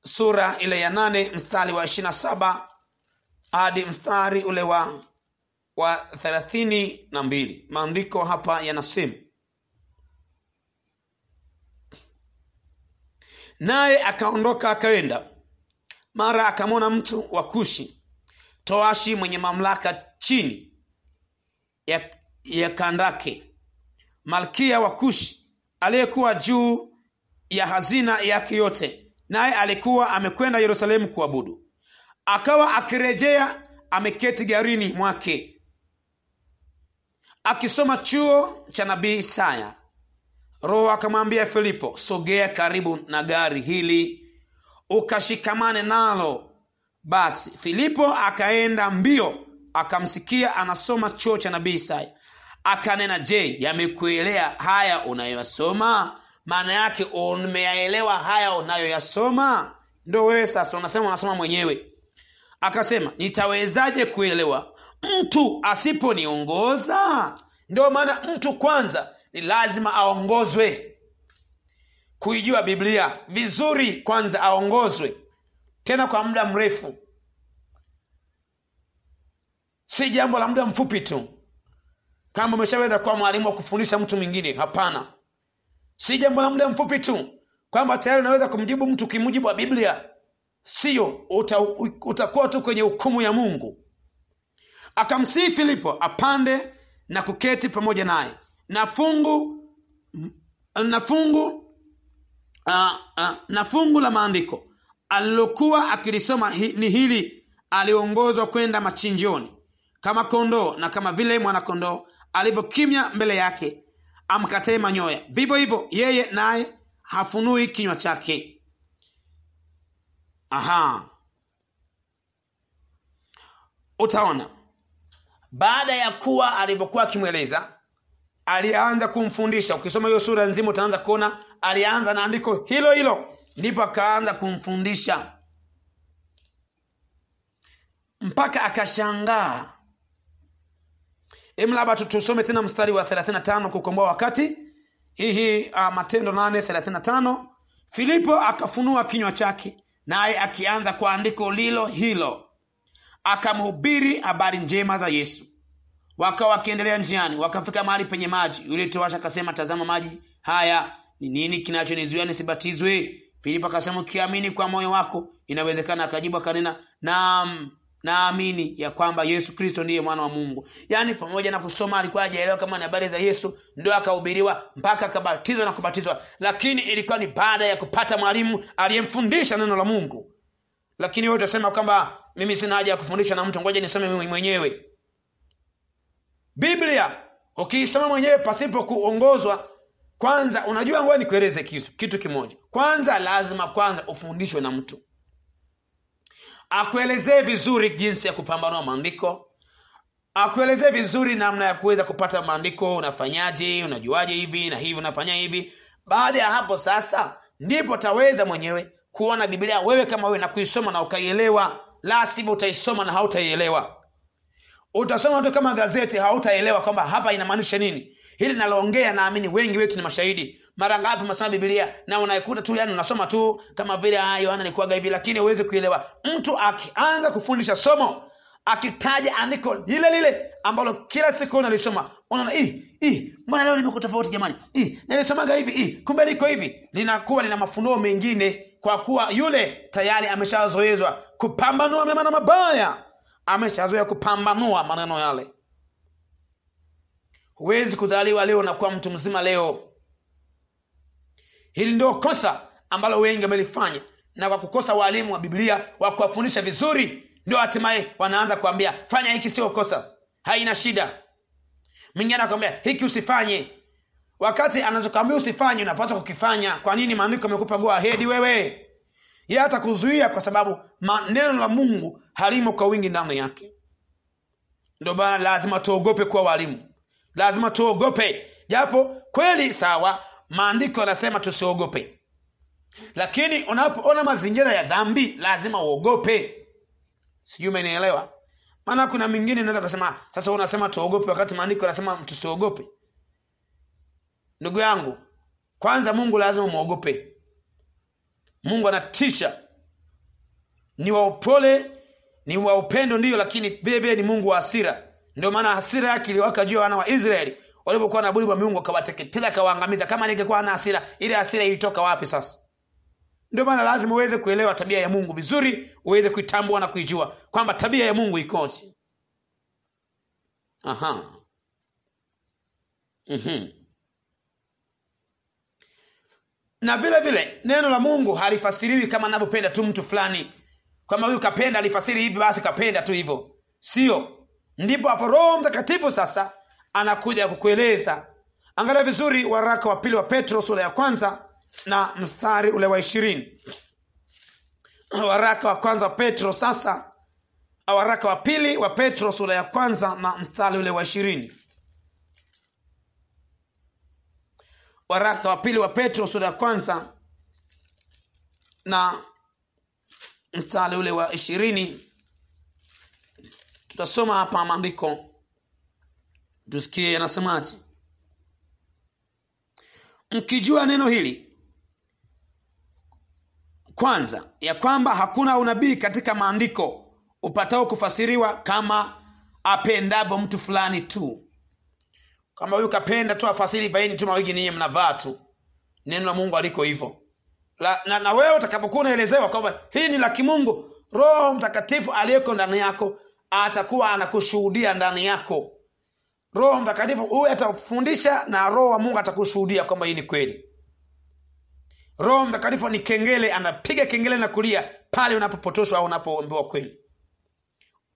sura ile ya 8 mstari wa 27 hadi mstari ule wa 32. Maandiko hapa yanasema, naye akaondoka akaenda, mara akamwona mtu wa Kushi, towashi mwenye mamlaka chini ya Kandake, malkia wa Kushi, aliyekuwa juu ya hazina yake yote, naye alikuwa amekwenda Yerusalemu kuabudu. Akawa akirejea ameketi garini mwake akisoma chuo cha nabii Isaya. Roho akamwambia Filipo, sogea karibu na gari hili ukashikamane nalo. Basi Filipo akaenda mbio akamsikia anasoma chuo cha nabii Isaya. Akanena, je, yamekuelea haya unayoyasoma? Maana yake umeyaelewa haya unayoyasoma? Ndio wewe sasa unasoma mwenyewe. Akasema, nitawezaje kuelewa mtu asiponiongoza? Ndio maana mtu kwanza ni lazima aongozwe. Kuijua Biblia vizuri kwanza aongozwe. tena kwa muda mrefu. Si jambo la muda mfupi tu kama umeshaweza kuwa mwalimu wa kufundisha mtu mwingine. Hapana, si jambo la muda mfupi tu kwamba tayari unaweza kumjibu mtu kimujibu wa Biblia. Sio, utakuwa tu kwenye hukumu ya Mungu. Akamsihi Filipo apande na kuketi pamoja naye, na fungu la maandiko alilokuwa akilisoma ni hili: aliongozwa kwenda machinjioni kama kondoo, na kama vile mwana kondoo alivyokimya mbele yake amkatae manyoya, vivyo hivyo yeye naye hafunui kinywa chake. Utaona baada ya kuwa alivyokuwa akimweleza, alianza kumfundisha. Ukisoma hiyo sura nzima utaanza kuona alianza na andiko hilo hilo, ndipo akaanza kumfundisha mpaka akashangaa. Labda tusome tena mstari wa 35 kukomboa wakati. Hii Matendo 8:35. Filipo akafunua kinywa chake, naye akianza kwa andiko lilo hilo akamhubiri habari njema za Yesu. Wakawa wakiendelea njiani, wakafika mahali penye maji. Yule towashi akasema, tazama maji haya, ni nini kinachonizuia nisibatizwe? Filipo akasema, ukiamini kwa moyo wako inawezekana. Akajibu akanena, naamini ya kwamba Yesu Kristo ndiye mwana wa Mungu. Yaani pamoja na kusoma alikuwa hajaelewa kama ni habari za Yesu, ndio akahubiriwa mpaka akabatizwa na kubatizwa. Lakini ilikuwa ni baada ya kupata mwalimu aliyemfundisha neno la Mungu. Lakini wewe utasema kwamba mimi sina haja ya kufundishwa na mtu, ngoja nisome mimi mwenyewe. Biblia ukiisoma mwenyewe pasipo kuongozwa, kwanza unajua, ngoja nikueleze kitu kimoja. Kwanza lazima kwanza ufundishwe na mtu, akuelezee vizuri jinsi ya kupambanua maandiko, akuelezee vizuri namna ya kuweza kupata maandiko, unafanyaje, unajuaje hivi na hivi, unafanya hivi. Baada ya hapo sasa ndipo taweza mwenyewe kuona Biblia wewe kama wewe na kuisoma na ukaielewa. La sivyo utaisoma na hautaielewa. Utasoma tu kama gazeti, hautaelewa kwamba hapa inamaanisha nini. Hili naloongea naamini wengi wetu ni mashahidi. Mara ngapi unasoma Biblia na unaikuta tu, yani unasoma tu kama vile Yohana alikuwa hivi, lakini huwezi kuelewa. Mtu akianza kufundisha somo, akitaja andiko lile lile ambalo kila siku unalisoma, unaona mbona leo nimekuwa tofauti jamani? Nilisomaga hivi, kumbe liko hivi. Linakuwa lina mafunuo mengine, kwa kuwa yule tayari ameshazoezwa kupambanua mema na mabaya. Ameshazoea kupambanua maneno yale. Huwezi kuzaliwa leo na kuwa mtu mzima leo. Hili ndio kosa ambalo wengi wamelifanya, na kwa kukosa walimu wa Biblia wa kuwafundisha vizuri, ndio hatimaye wanaanza kuambia fanya hiki, sio kosa, haina shida. Mwingine anakuambia hiki usifanye, wakati anachokuambia usifanye unapaswa kukifanya. Kwa nini? Maandiko yamekupa go ahead wewe. Yeye atakuzuia kwa sababu neno la Mungu halimo kwa wingi ndani yake. Ndio bana, lazima tuogope kuwa walimu. Lazima tuogope. Japo kweli sawa, maandiko yanasema tusiogope, lakini unapoona mazingira ya dhambi lazima uogope. Sijui umenielewa? Maana kuna mingine unaweza kusema sasa unasema tuogope wakati maandiko yanasema tusiogope. Ndugu yangu, kwanza Mungu lazima muogope. Mungu anatisha. Ni wa upole, ni wa upendo ndio, lakini vile ni Mungu wa hasira. Ndio maana hasira yake iliwaka juu ya wana wa Israeli walipokuwa na budi Mungu, akawateketeza, akawaangamiza. Kama ningekuwa na hasira, ile hasira ilitoka wapi sasa? Ndio maana lazima uweze kuelewa tabia ya Mungu vizuri, uweze kuitambua na kuijua kwamba tabia ya Mungu ikoje. Na vile vile neno la Mungu halifasiriwi kama anavyopenda tu mtu fulani, kama huyu kapenda alifasiri hivi basi kapenda tu hivyo. Sio. Ndipo hapo Roho Mtakatifu sasa anakuja kukueleza. Angalia vizuri waraka wa pili wa Petro sura ya kwanza na mstari ule wa 20. Waraka wa kwanza wa Petro sasa, waraka wa pili wa Petro sura ya kwanza na mstari ule wa 20. Waraka wa pili wa Petro sura ya kwanza na mstari ule wa 20. Tutasoma hapa maandiko tusikie yanasemaje. Mkijua neno hili kwanza ya kwamba hakuna unabii katika maandiko upatao kufasiriwa kama apendavyo mtu fulani tu. Kama huyu kapenda tu afasiri vaeni tu mawigi ninyi mnavaa tu. Neno la Mungu aliko hivyo. Na wewe utakapokuwa unaelezewa kwamba hii ni la kimungu, Roho Mtakatifu aliyeko ndani yako atakuwa anakushuhudia ndani yako. Roho Mtakatifu huyu atafundisha na Roho wa Mungu atakushuhudia kwamba hii ni kweli. Roho Mtakatifu ni kengele, anapiga kengele na kulia pale unapopotoshwa au unapoambiwa kweli.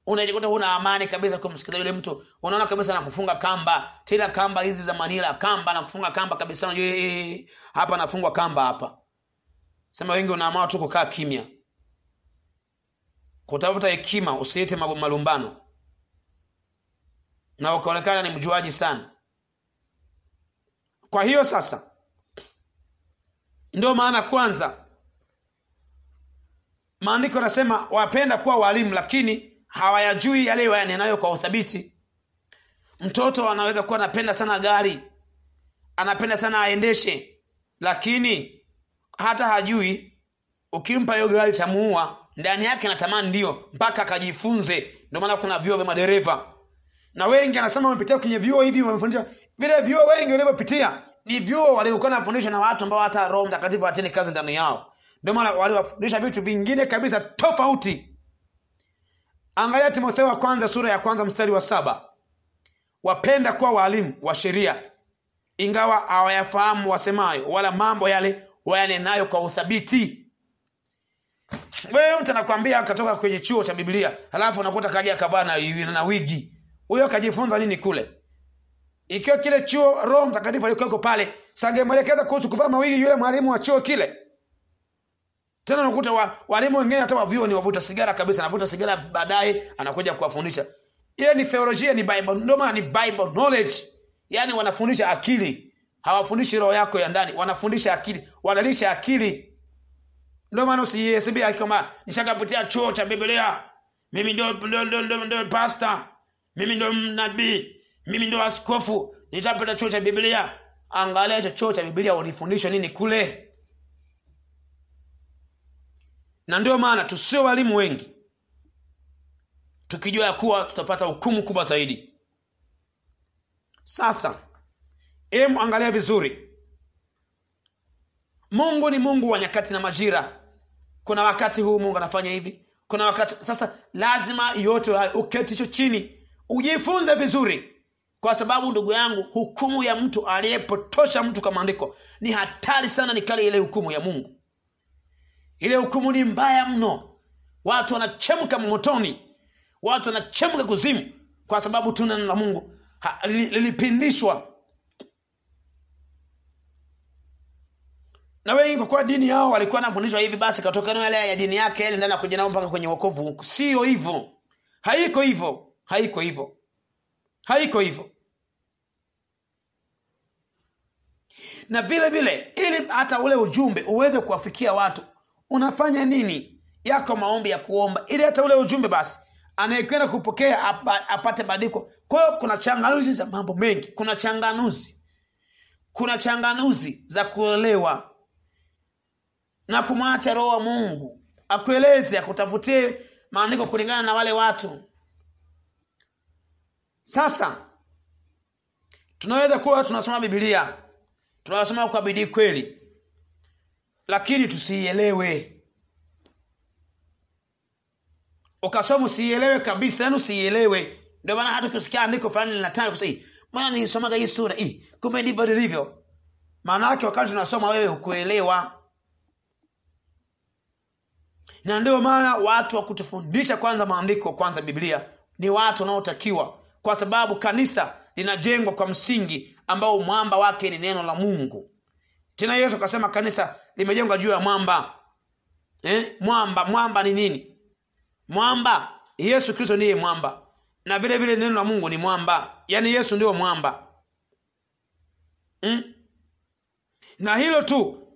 Unajikuta huna amani kabisa kumsikiza yule mtu. Unaona kabisa anakufunga kamba, tena kamba hizi za Manila, kamba na kufunga kamba kabisa. Unajua hapa anafungwa kamba hapa. Sema wengi unaamua tu kukaa kimya. Kutafuta hekima, usilete malumbano. Na ukaonekana ni mjuaji sana. Kwa hiyo sasa ndio maana kwanza maandiko yanasema wapenda kuwa walimu lakini hawayajui yale yanenayo kwa uthabiti. Mtoto anaweza kuwa anapenda sana gari, anapenda sana aendeshe, lakini hata hajui ukimpa hiyo gari tamuua. Ndani yake anatamani ndio mpaka akajifunze. Ndio maana kuna vyuo vya madereva. Na wengi anasema wamepitia kwenye vyuo hivi, wamefundishwa vile vyuo. Wengi waliopitia ni vyuo waliokuwa wanafundishwa na watu ambao hata Roho Mtakatifu hateni kazi ndani yao. Ndio maana waliwafundisha vitu vingine kabisa tofauti. Angalia Timotheo wa kwanza sura ya kwanza mstari wa 7. Wapenda kuwa walimu wa sheria ingawa hawayafahamu wasemayo wala mambo yale wayanenayo kwa uthabiti. Wewe mtu anakuambia akatoka kwenye chuo cha Biblia, halafu unakuta kaja akavaa na wigi. Huyo kajifunza nini kule? Ikiwa kile chuo Roho Mtakatifu alikuwa pale, sangemwelekeza kuhusu kuvaa mawigi yule mwalimu wa chuo kile. Tena unakuta walimu wengine hata wa vyuo ni wavuta sigara kabisa, anavuta sigara baadaye anakuja kuwafundisha. Ile ni theolojia, ni Bible, ndio maana ni Bible knowledge. Yaani wanafundisha akili, hawafundishi roho yako ya ndani, wanafundisha akili, wanalisha akili. Ndio maana usihesabia kama nishakapitia chuo cha Biblia, mimi ndio pastor, mimi ndio nabii, mimi ndio askofu, nishapita chuo cha Biblia. Angalia hicho chuo cha Biblia ulifundishwa nini kule? Na ndio maana tusio walimu wengi, tukijua kuwa tutapata hukumu kubwa zaidi. Sasa angalia vizuri. Mungu ni Mungu wa nyakati na majira. Kuna wakati huu Mungu anafanya hivi, kuna wakati sasa lazima yote uketi chini ujifunze vizuri. Kwa sababu ndugu yangu, hukumu ya mtu aliyepotosha mtu kama maandiko ni hatari sana, ni kali ile hukumu ya Mungu. Ile hukumu ni mbaya mno. Watu wanachemka motoni, watu wanachemka kuzimu kwa sababu tu neno la Mungu lilipindishwa. Na wengi kwa dini yao walikuwa wanafundishwa hivi, basi katoka na ile ya dini yake ile ndani kuja nao mpaka kwenye wokovu. Sio hivyo. Haiko hivyo. Haiko hivyo. Haiko hivyo. Na vile vile ili hata ule ujumbe uweze kuwafikia watu, unafanya nini? Yako maombi ya kuomba ili hata ule ujumbe basi anayekwenda kupokea apate badiliko. Kwa hiyo kuna changanuzi za mambo mengi. Kuna changanuzi za kuelewa na kumwacha Roho wa Mungu akueleze, akutafutie maandiko kulingana na wale watu. Sasa tunaweza kuwa tunasoma Biblia, tunasoma kwa bidii kweli, lakini tusielewe. Ukasoma usielewe kabisa, yani usielewe. Ndio maana hata ukisikia andiko fulani linataka kusema, "Maana nisomaga hii sura hii, kumbe ndivyo lilivyo." Maana yake wakati tunasoma wewe hukuelewa. Na ndio maana watu wa kutufundisha kwanza maandiko, kwanza Biblia, ni watu wanaotakiwa, kwa sababu kanisa linajengwa kwa msingi ambao mwamba wake ni neno la Mungu. Tena Yesu akasema kanisa limejengwa juu ya mwamba. Mwamba ni nini? Mwamba Yesu Kristo ndiye mwamba. Na vile vile neno la Mungu ni mwamba. Yaani Yesu ndio mwamba. Na hilo tu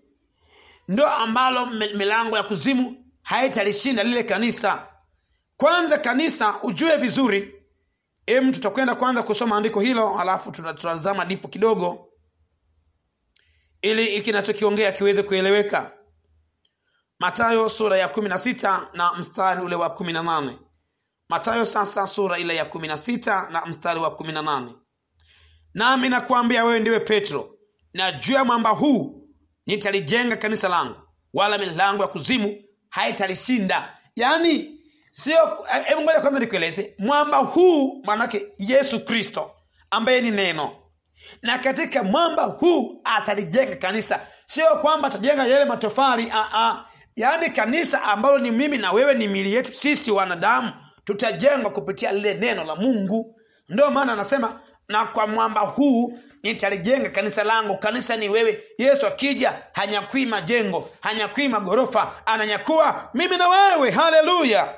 ndio ambalo milango ya kuzimu haitalishinda lile kanisa. Kwanza kanisa ujue vizuri. Tutakwenda kwanza kusoma andiko hilo, halafu tutatazama dipo kidogo ili kinachokiongea kiweze kueleweka. Mathayo sura ya 16 na mstari ule wa 18. Mathayo sasa sura ile ya 16 na mstari wa 18. Nami nakwambia wewe ndiwe Petro, na juu ya mwamba huu nitalijenga kanisa langu, wala milango ya kuzimu haitalishinda. Yani sio, hebu ngoja kwanza nikueleze. Mwamba huu manake Yesu Kristo ambaye ni neno. Na katika mwamba huu atalijenga kanisa. Sio kwamba atajenga yale matofali, yani kanisa ambalo ni mimi na wewe, ni miili yetu sisi wanadamu, tutajengwa kupitia lile neno la Mungu. Ndio maana anasema na kwa mwamba huu nitalijenga kanisa langu. Kanisa ni wewe. Yesu akija hanyakui majengo, hanyakui magorofa, ananyakua mimi na wewe. Haleluya!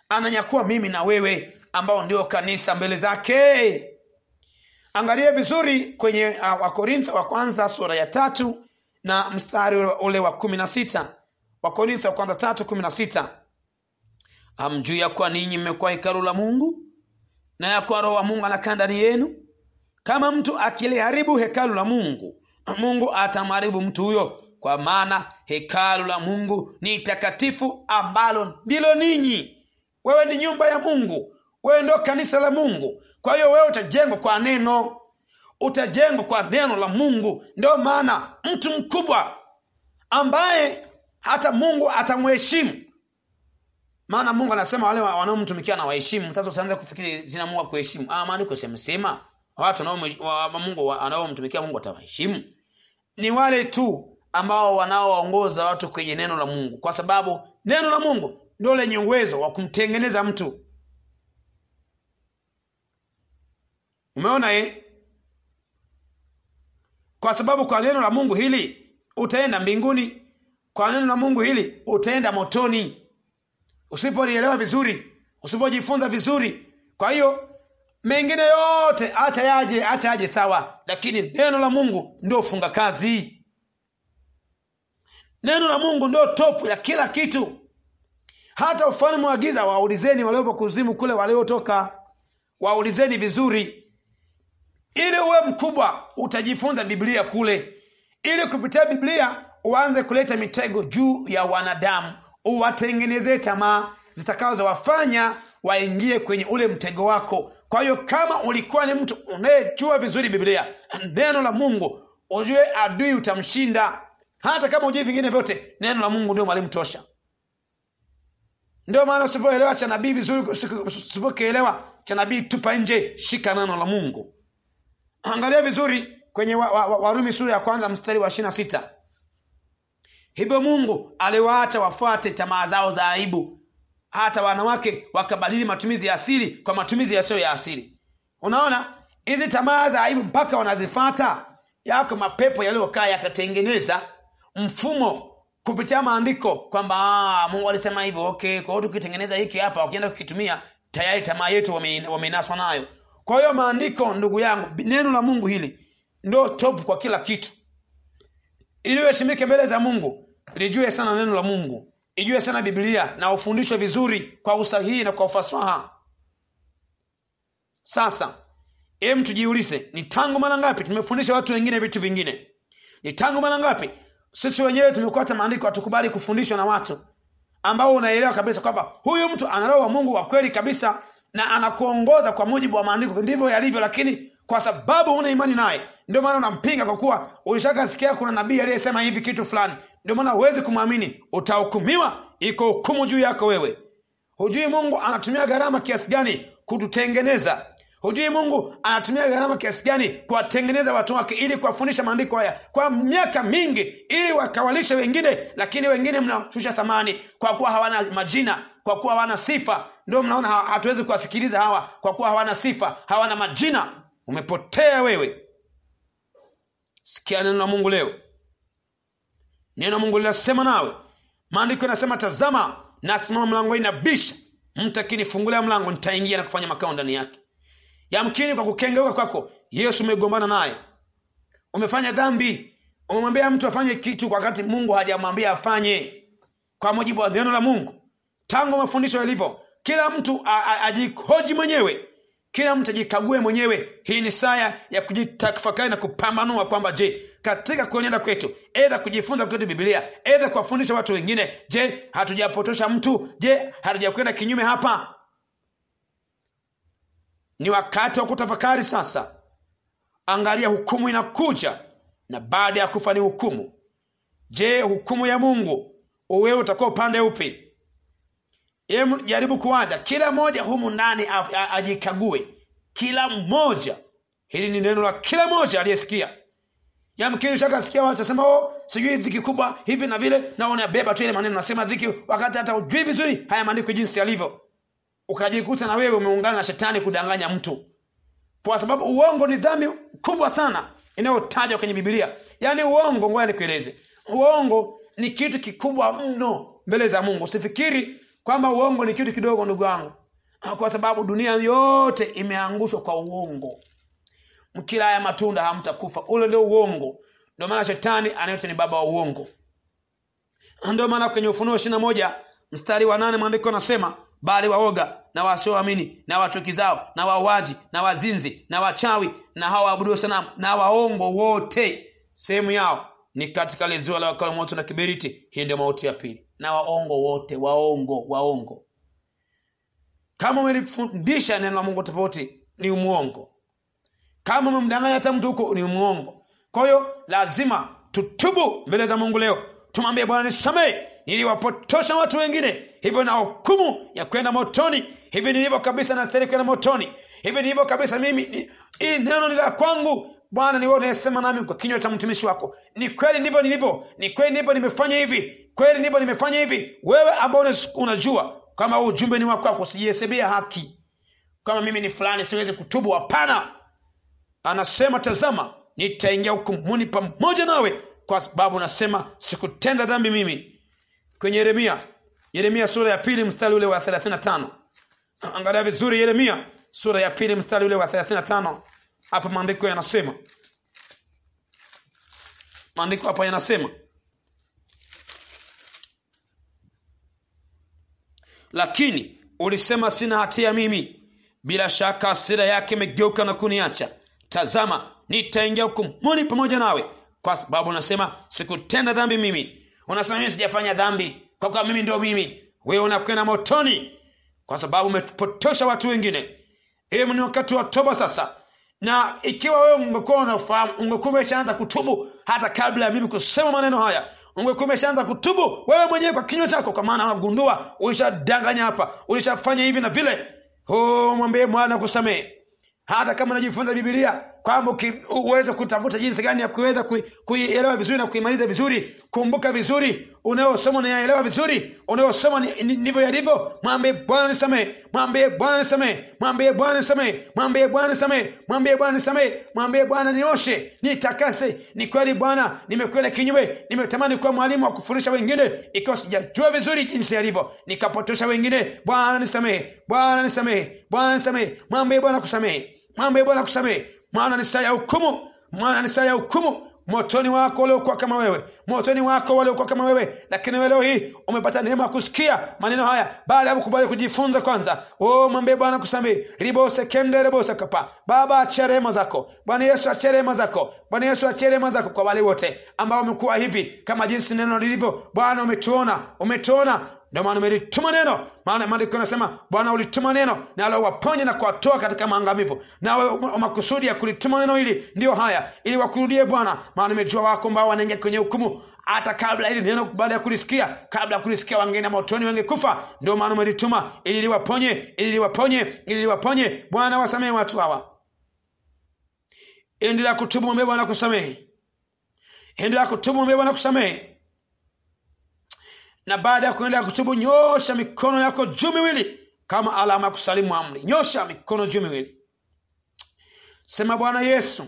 Ananyakua mimi na wewe ambao ndio kanisa mbele zake. Angalia vizuri kwenye Wakorintho wa kwanza sura ya 3 na mstari ule wa 16. Wakorintho wa kwanza 3:16. Hamjui ya kuwa ninyi mmekuwa hekalu la Mungu, na ya kuwa Roho wa Mungu anakaa ndani yenu? Kama mtu akiliharibu hekalu la Mungu, Mungu atamharibu mtu huyo, kwa maana hekalu la Mungu ni takatifu, ambalo ndilo ninyi. Wewe ni nyumba ya Mungu, wewe ndio kanisa la Mungu. Kwa hiyo wewe utajengwa kwa neno, utajengwa kwa neno la Mungu. Ndio maana mtu mkubwa ambaye hata Mungu atamheshimu, maana Mungu anasema wale wanaomtumikia na waheshimu. Sasa usianze kufikiri jina Mungu kuheshimu. Maandiko yamesema watu Mungu wanaomtumikia Mungu atawaheshimu ni wale tu ambao wanaoongoza watu kwenye neno la Mungu, kwa sababu neno la Mungu ndio lenye uwezo wa kumtengeneza mtu. Umeona Kwa sababu kwa neno la Mungu hili utaenda mbinguni, kwa neno la Mungu hili utaenda motoni usipolielewa vizuri, usipojifunza vizuri. Kwa hiyo mengine yote acha yaje sawa, lakini neno la Mungu ndio funga kazi. Neno la Mungu ndio topu ya kila kitu. Hata ufalme wa giza waulizeni waliopo kuzimu kule waliotoka, waulizeni vizuri. Ili uwe mkubwa utajifunza Biblia kule, ili kupitia Biblia uanze kuleta mitego juu ya wanadamu, uwatengeneze tamaa zitakazowafanya waingie kwenye ule mtego wako. Kwa hiyo kama ulikuwa ni mtu unayejua vizuri Biblia, neno la Mungu, ujue adui utamshinda. Hata kama ujui vingine vyote, neno la Mungu ndio mwalimu tosha. Ndio maana usipoelewa cha nabii vizuri, usipokielewa cha nabii, tupa nje, shika neno la Mungu. Angalia vizuri kwenye Warumi sura ya kwanza mstari wa 26. Hivyo Mungu aliwaacha wafuate tamaa zao za aibu, hata wanawake wakabadili matumizi ya asili kwa matumizi yasiyo ya asili. Unaona, hizi tamaa za aibu mpaka wanazifuata. Yako mapepo yaliyokaa yakatengeneza mfumo kupitia maandiko kwamba Mungu alisema hivyo. Okay, kwa hiyo tukitengeneza hiki hapa, wakienda kukitumia, tayari tamaa yetu wamenaswa nayo. Kwa hiyo maandiko, ndugu yangu, neno la Mungu hili ndio top kwa kila kitu. Ili uheshimike mbele za Mungu, lijue sana neno la Mungu, ijue sana Biblia, na ufundishwe vizuri kwa usahihi na kwa ufasaha. Sasa tujiulize, ni tangu mara ngapi tumefundisha watu wengine vitu vingine? Ni tangu mara ngapi sisi wenyewe tumekuwa maandiko hatukubali kufundishwa na watu ambao unaelewa kabisa kwamba huyu mtu ana roho wa Mungu wa kweli kabisa na anakuongoza kwa mujibu wa maandiko ndivyo yalivyo, lakini kwa sababu una imani naye, ndio maana unampinga, kwa kuwa ulishakasikia kuna nabii aliyesema hivi kitu fulani. Ndio maana huwezi kumwamini, utahukumiwa, iko hukumu juu yako wewe. Hujui Mungu anatumia gharama kiasi gani kututengeneza. Hujui Mungu anatumia gharama kiasi gani kuwatengeneza watu wake, ili kuwafundisha maandiko haya kwa miaka mingi, ili wakawalishe wengine, lakini wengine mnashusha thamani kwa kuwa hawana majina, kwa kuwa hawana sifa. Ndio mnaona hatuwezi kuwasikiliza hawa kwa kuwa hawana sifa, hawana majina. Umepotea wewe. Sikia neno la Mungu leo. Neno la Mungu linasema nawe. Maandiko yanasema, tazama nasimama mlangoni nabisha, mtu akinifungulia mlango nitaingia na kufanya makao ndani yake. Yamkini kwa kukengeuka kwako Yesu umegombana naye, umefanya dhambi, umemwambia mtu afanye kitu kwa wakati Mungu hajamwambia afanye kwa mujibu wa neno la Mungu. Tangu mafundisho yalivyo, kila mtu ajihoji mwenyewe, kila mtu ajikague mwenyewe. Hii ni saa ya kujitafakari na kupambanua kwamba je, katika kuenenda kwetu, aidha kujifunza kwetu Biblia, aidha kuwafundisha watu wengine. Je, hatujapotosha mtu? Je, hatujakwenda kinyume hapa? Ni wakati wa kutafakari sasa. Angalia, hukumu inakuja, na baada ya kufa ni hukumu. Je, hukumu ya Mungu wewe utakuwa upande upi? Jaribu kuwaza, kila mmoja humu ndani ajikague. Kila mmoja, hili ni neno la kila mmoja aliyesikia. Yamkini shakasikia watu wasema, sijui dhiki kubwa hivi na vile, na unabeba tu ile maneno nasema dhiki, wakati hata ujui vizuri haya maandiko jinsi yalivyo. Ukajikuta na wewe umeungana na shetani kudanganya mtu. Kwa sababu uongo ni dhambi kubwa sana inayotajwa kwenye Biblia. Yaani uongo, ngoja nikueleze. Uongo ni kitu kikubwa mno mbele za Mungu. Usifikiri kwamba uongo ni kitu kidogo, ndugu wangu. Kwa sababu dunia yote imeangushwa kwa uongo. Mkila haya matunda hamtakufa. Ule ndio uongo. Ndio maana shetani anaitwa ni baba wa uongo. Ndio maana kwenye Ufunuo 21 mstari wa 8 maandiko yanasema, bali waoga na wasioamini na wachukizao na wauaji na wazinzi na wachawi na hao waabudu sanamu na waongo wote, sehemu yao ni katika ile ziwa la wakala moto na kiberiti. Hii ndio mauti ya pili. Na waongo wote, waongo. Kama umelifundisha neno la Mungu tofauti, ni muongo. Kama umemdanganya hata mtu huko, ni muongo. Kwa hiyo lazima tutubu mbele za Mungu leo. Tumwambie, Bwana nisamehe, niliwapotosha watu wengine, hivyo na hukumu ya kwenda motoni. Hivi nilivyo kabisa nastahili kwenda motoni. Hivi nilivyo kabisa mimi, hii neno ni la kwangu. Bwana, ni wewe unayesema nami kwa kinywa cha mtumishi wako. Ni kweli ndivyo nilivyo. Ni kweli ndivyo nimefanya hivi. Kweli ndivyo nimefanya hivi. Wewe ambao unajua kama ujumbe ni wako, usijihesabia haki kama mimi ni fulani siwezi kutubu. Hapana. Anasema, tazama, nitaingia hukumuni pamoja nawe, kwa sababu nasema sikutenda dhambi mimi. Kwenye Yeremia sura ya 2 mstari ule wa 35. Angalia vizuri Yeremia sura ya 2 mstari ule wa 35. Hapa maandiko yanasema. Maandiko hapa yanasema, lakini ulisema sina hatia mimi, bila shaka hasira yake imegeuka na kuniacha. Tazama, nitaingia hukumuni pamoja nawe, kwa sababu nasema sikutenda dhambi mimi. Unasema mimi sijafanya dhambi, kwa kuwa mimi ndio mimi. Wewe unakwenda motoni kwa sababu umepotosha watu wengine. Ni wakati wa toba sasa. Na ikiwa wewe ungekuwa unafahamu, ungekuwa umeshaanza kutubu hata kabla ya mimi kusema maneno haya. Ungekuwa umeshaanza kutubu wewe mwenyewe kwa kinywa chako, kwa maana unagundua ulishadanganya hapa, ulishafanya hivi na vile. Mwambie Bwana kusamehe. Hata kama unajifunza Biblia kwamba uweze kutafuta jinsi gani ya kuweza kuielewa vizuri na kuimaliza vizuri, kumbuka vizuri, unayosoma unaelewa vizuri, unayosoma ndivyo yalivyo. Mwambie Bwana nisamehe, mwambie Bwana nisamehe, mwambie Bwana nisamehe, mwambie Bwana nisamehe, mwambie Bwana nisamehe, mwambie Bwana nioshe, nitakase. Ni kweli Bwana, nimekwenda kinyume, nimetamani kuwa mwalimu wa kufundisha wengine, ikiwa sijajua vizuri jinsi yalivyo, nikapotosha wengine. Bwana nisamehe, Bwana nisamehe, Bwana nisamehe. Mwambie Bwana kusamehe, mwambie Bwana kusamehe. Maana ni saa ya hukumu, maana ni saa ya hukumu. Motoni wako waliokuwa kama wewe, motoni wako waliokuwa kama wewe. Lakini leo hii umepata neema ya kusikia maneno haya baada ya kukubali kujifunza kwanza. Mwambie Bwana kusamehe. Ribose kende rebose kapa. Baba, acha rehema zako. Bwana Yesu, acha rehema zako. Bwana Yesu, acha rehema zako kwa wale wote ambao wamekuwa hivi kama jinsi neno lilivyo. Bwana, umetuona. Ndio maana umelituma neno. Maana maandiko yanasema Bwana ulituma neno na aliwaponya na kuwatoa katika maangamivu. Na makusudi ya kulituma neno hili ndio haya, ili wakurudie Bwana. Maana nimejua wako ambao wanaingia kwenye hukumu hata kabla hili neno, baada ya kulisikia, kabla ya kulisikia wangeenda motoni, wangekufa. Ndio maana umelituma ili liwaponye. Bwana, wasamehe watu hawa. Endelea kutubu, mwambie Bwana kusamehe. Endelea kutubu, mwambie Bwana kusamehe. Na baada ya kuendelea kutubu, nyosha mikono yako juu miwili kama alama ya kusalimu amri. Nyosha mikono juu miwili. Sema, Bwana Yesu,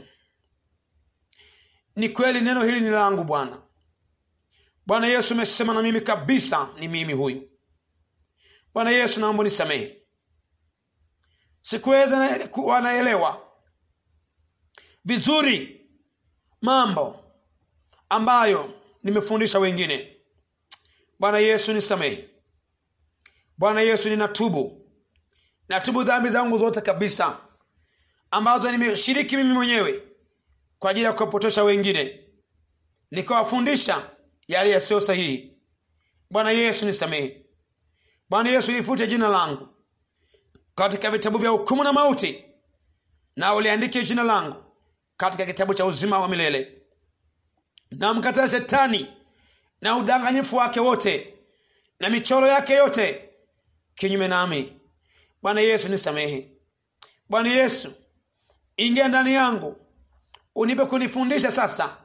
ni kweli neno hili ni langu Bwana. Bwana Yesu, umesema na mimi kabisa, ni mimi huyu. Bwana Yesu, naomba nisamehe. Sikuweza kuwa naelewa vizuri mambo ambayo nimefundisha wengine. Bwana Yesu, nisamehe. Bwana Yesu, ninatubu. Natubu dhambi zangu zote kabisa ambazo nimeshiriki mimi mwenyewe kwa ajili ya kupotosha wengine. nikawafundisha yale yasiyo sahihi. Bwana Yesu nisamehe. Bwana Yesu ifute jina langu katika vitabu vya hukumu na mauti, na uliandike jina langu katika kitabu cha uzima wa milele. Na mkataa Shetani na udanganyifu wake wote na michoro yake yote kinyume nami. Bwana Yesu nisamehe. Bwana Yesu, ingia ndani yangu, unipe kunifundisha sasa,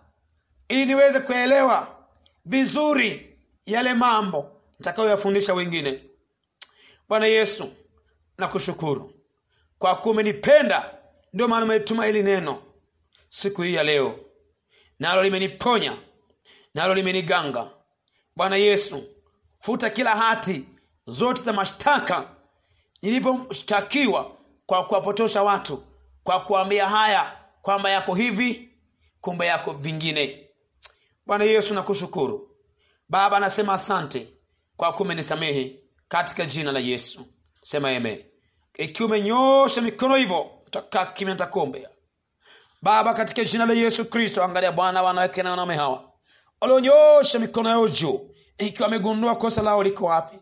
ili niweze kuelewa vizuri yale mambo nitakayoyafundisha wengine. Bwana Yesu, nakushukuru kwa kuwa umenipenda, ndio maana umetuma hili neno siku hii ya leo, nalo limeniponya, nalo limeniganga. Bwana Yesu, futa kila hati zote za mashtaka niliposhtakiwa kwa kuwapotosha watu, kwa kuambia haya kwamba yako hivi, kumbe yako vingine. Bwana Yesu, nakushukuru. Baba, nasema asante kwa kuwa umenisamehe katika jina la Yesu. Sema amen. Ikiwa umenyosha mikono hivyo, utakaa kimya, nitakuombea. Baba, katika jina la Yesu Kristo, angalia Bwana wanawake na wanaume hawa walionyosha mikono yao juu, ikiwa wamegundua kosa lao liko wapi.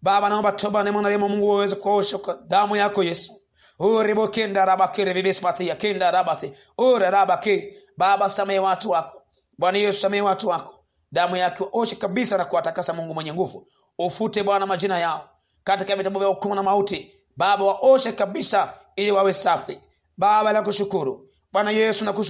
Baba, naomba toba na neema ya Mungu waweze kuosha kwa damu yako Yesu. Urebo kenda rabakere vivespati ya kenda rabasi. Ura rabake. Baba, samehe watu wako. Bwana Yesu, samehe watu wako. Damu yake oshe kabisa na kuwatakasa, Mungu mwenye nguvu. Ufute Bwana majina yao katika vitabu vya hukumu na mauti. Baba, waoshe kabisa ili wawe safi. Baba, nakushukuru. Bwana Yesu, nakushukuru.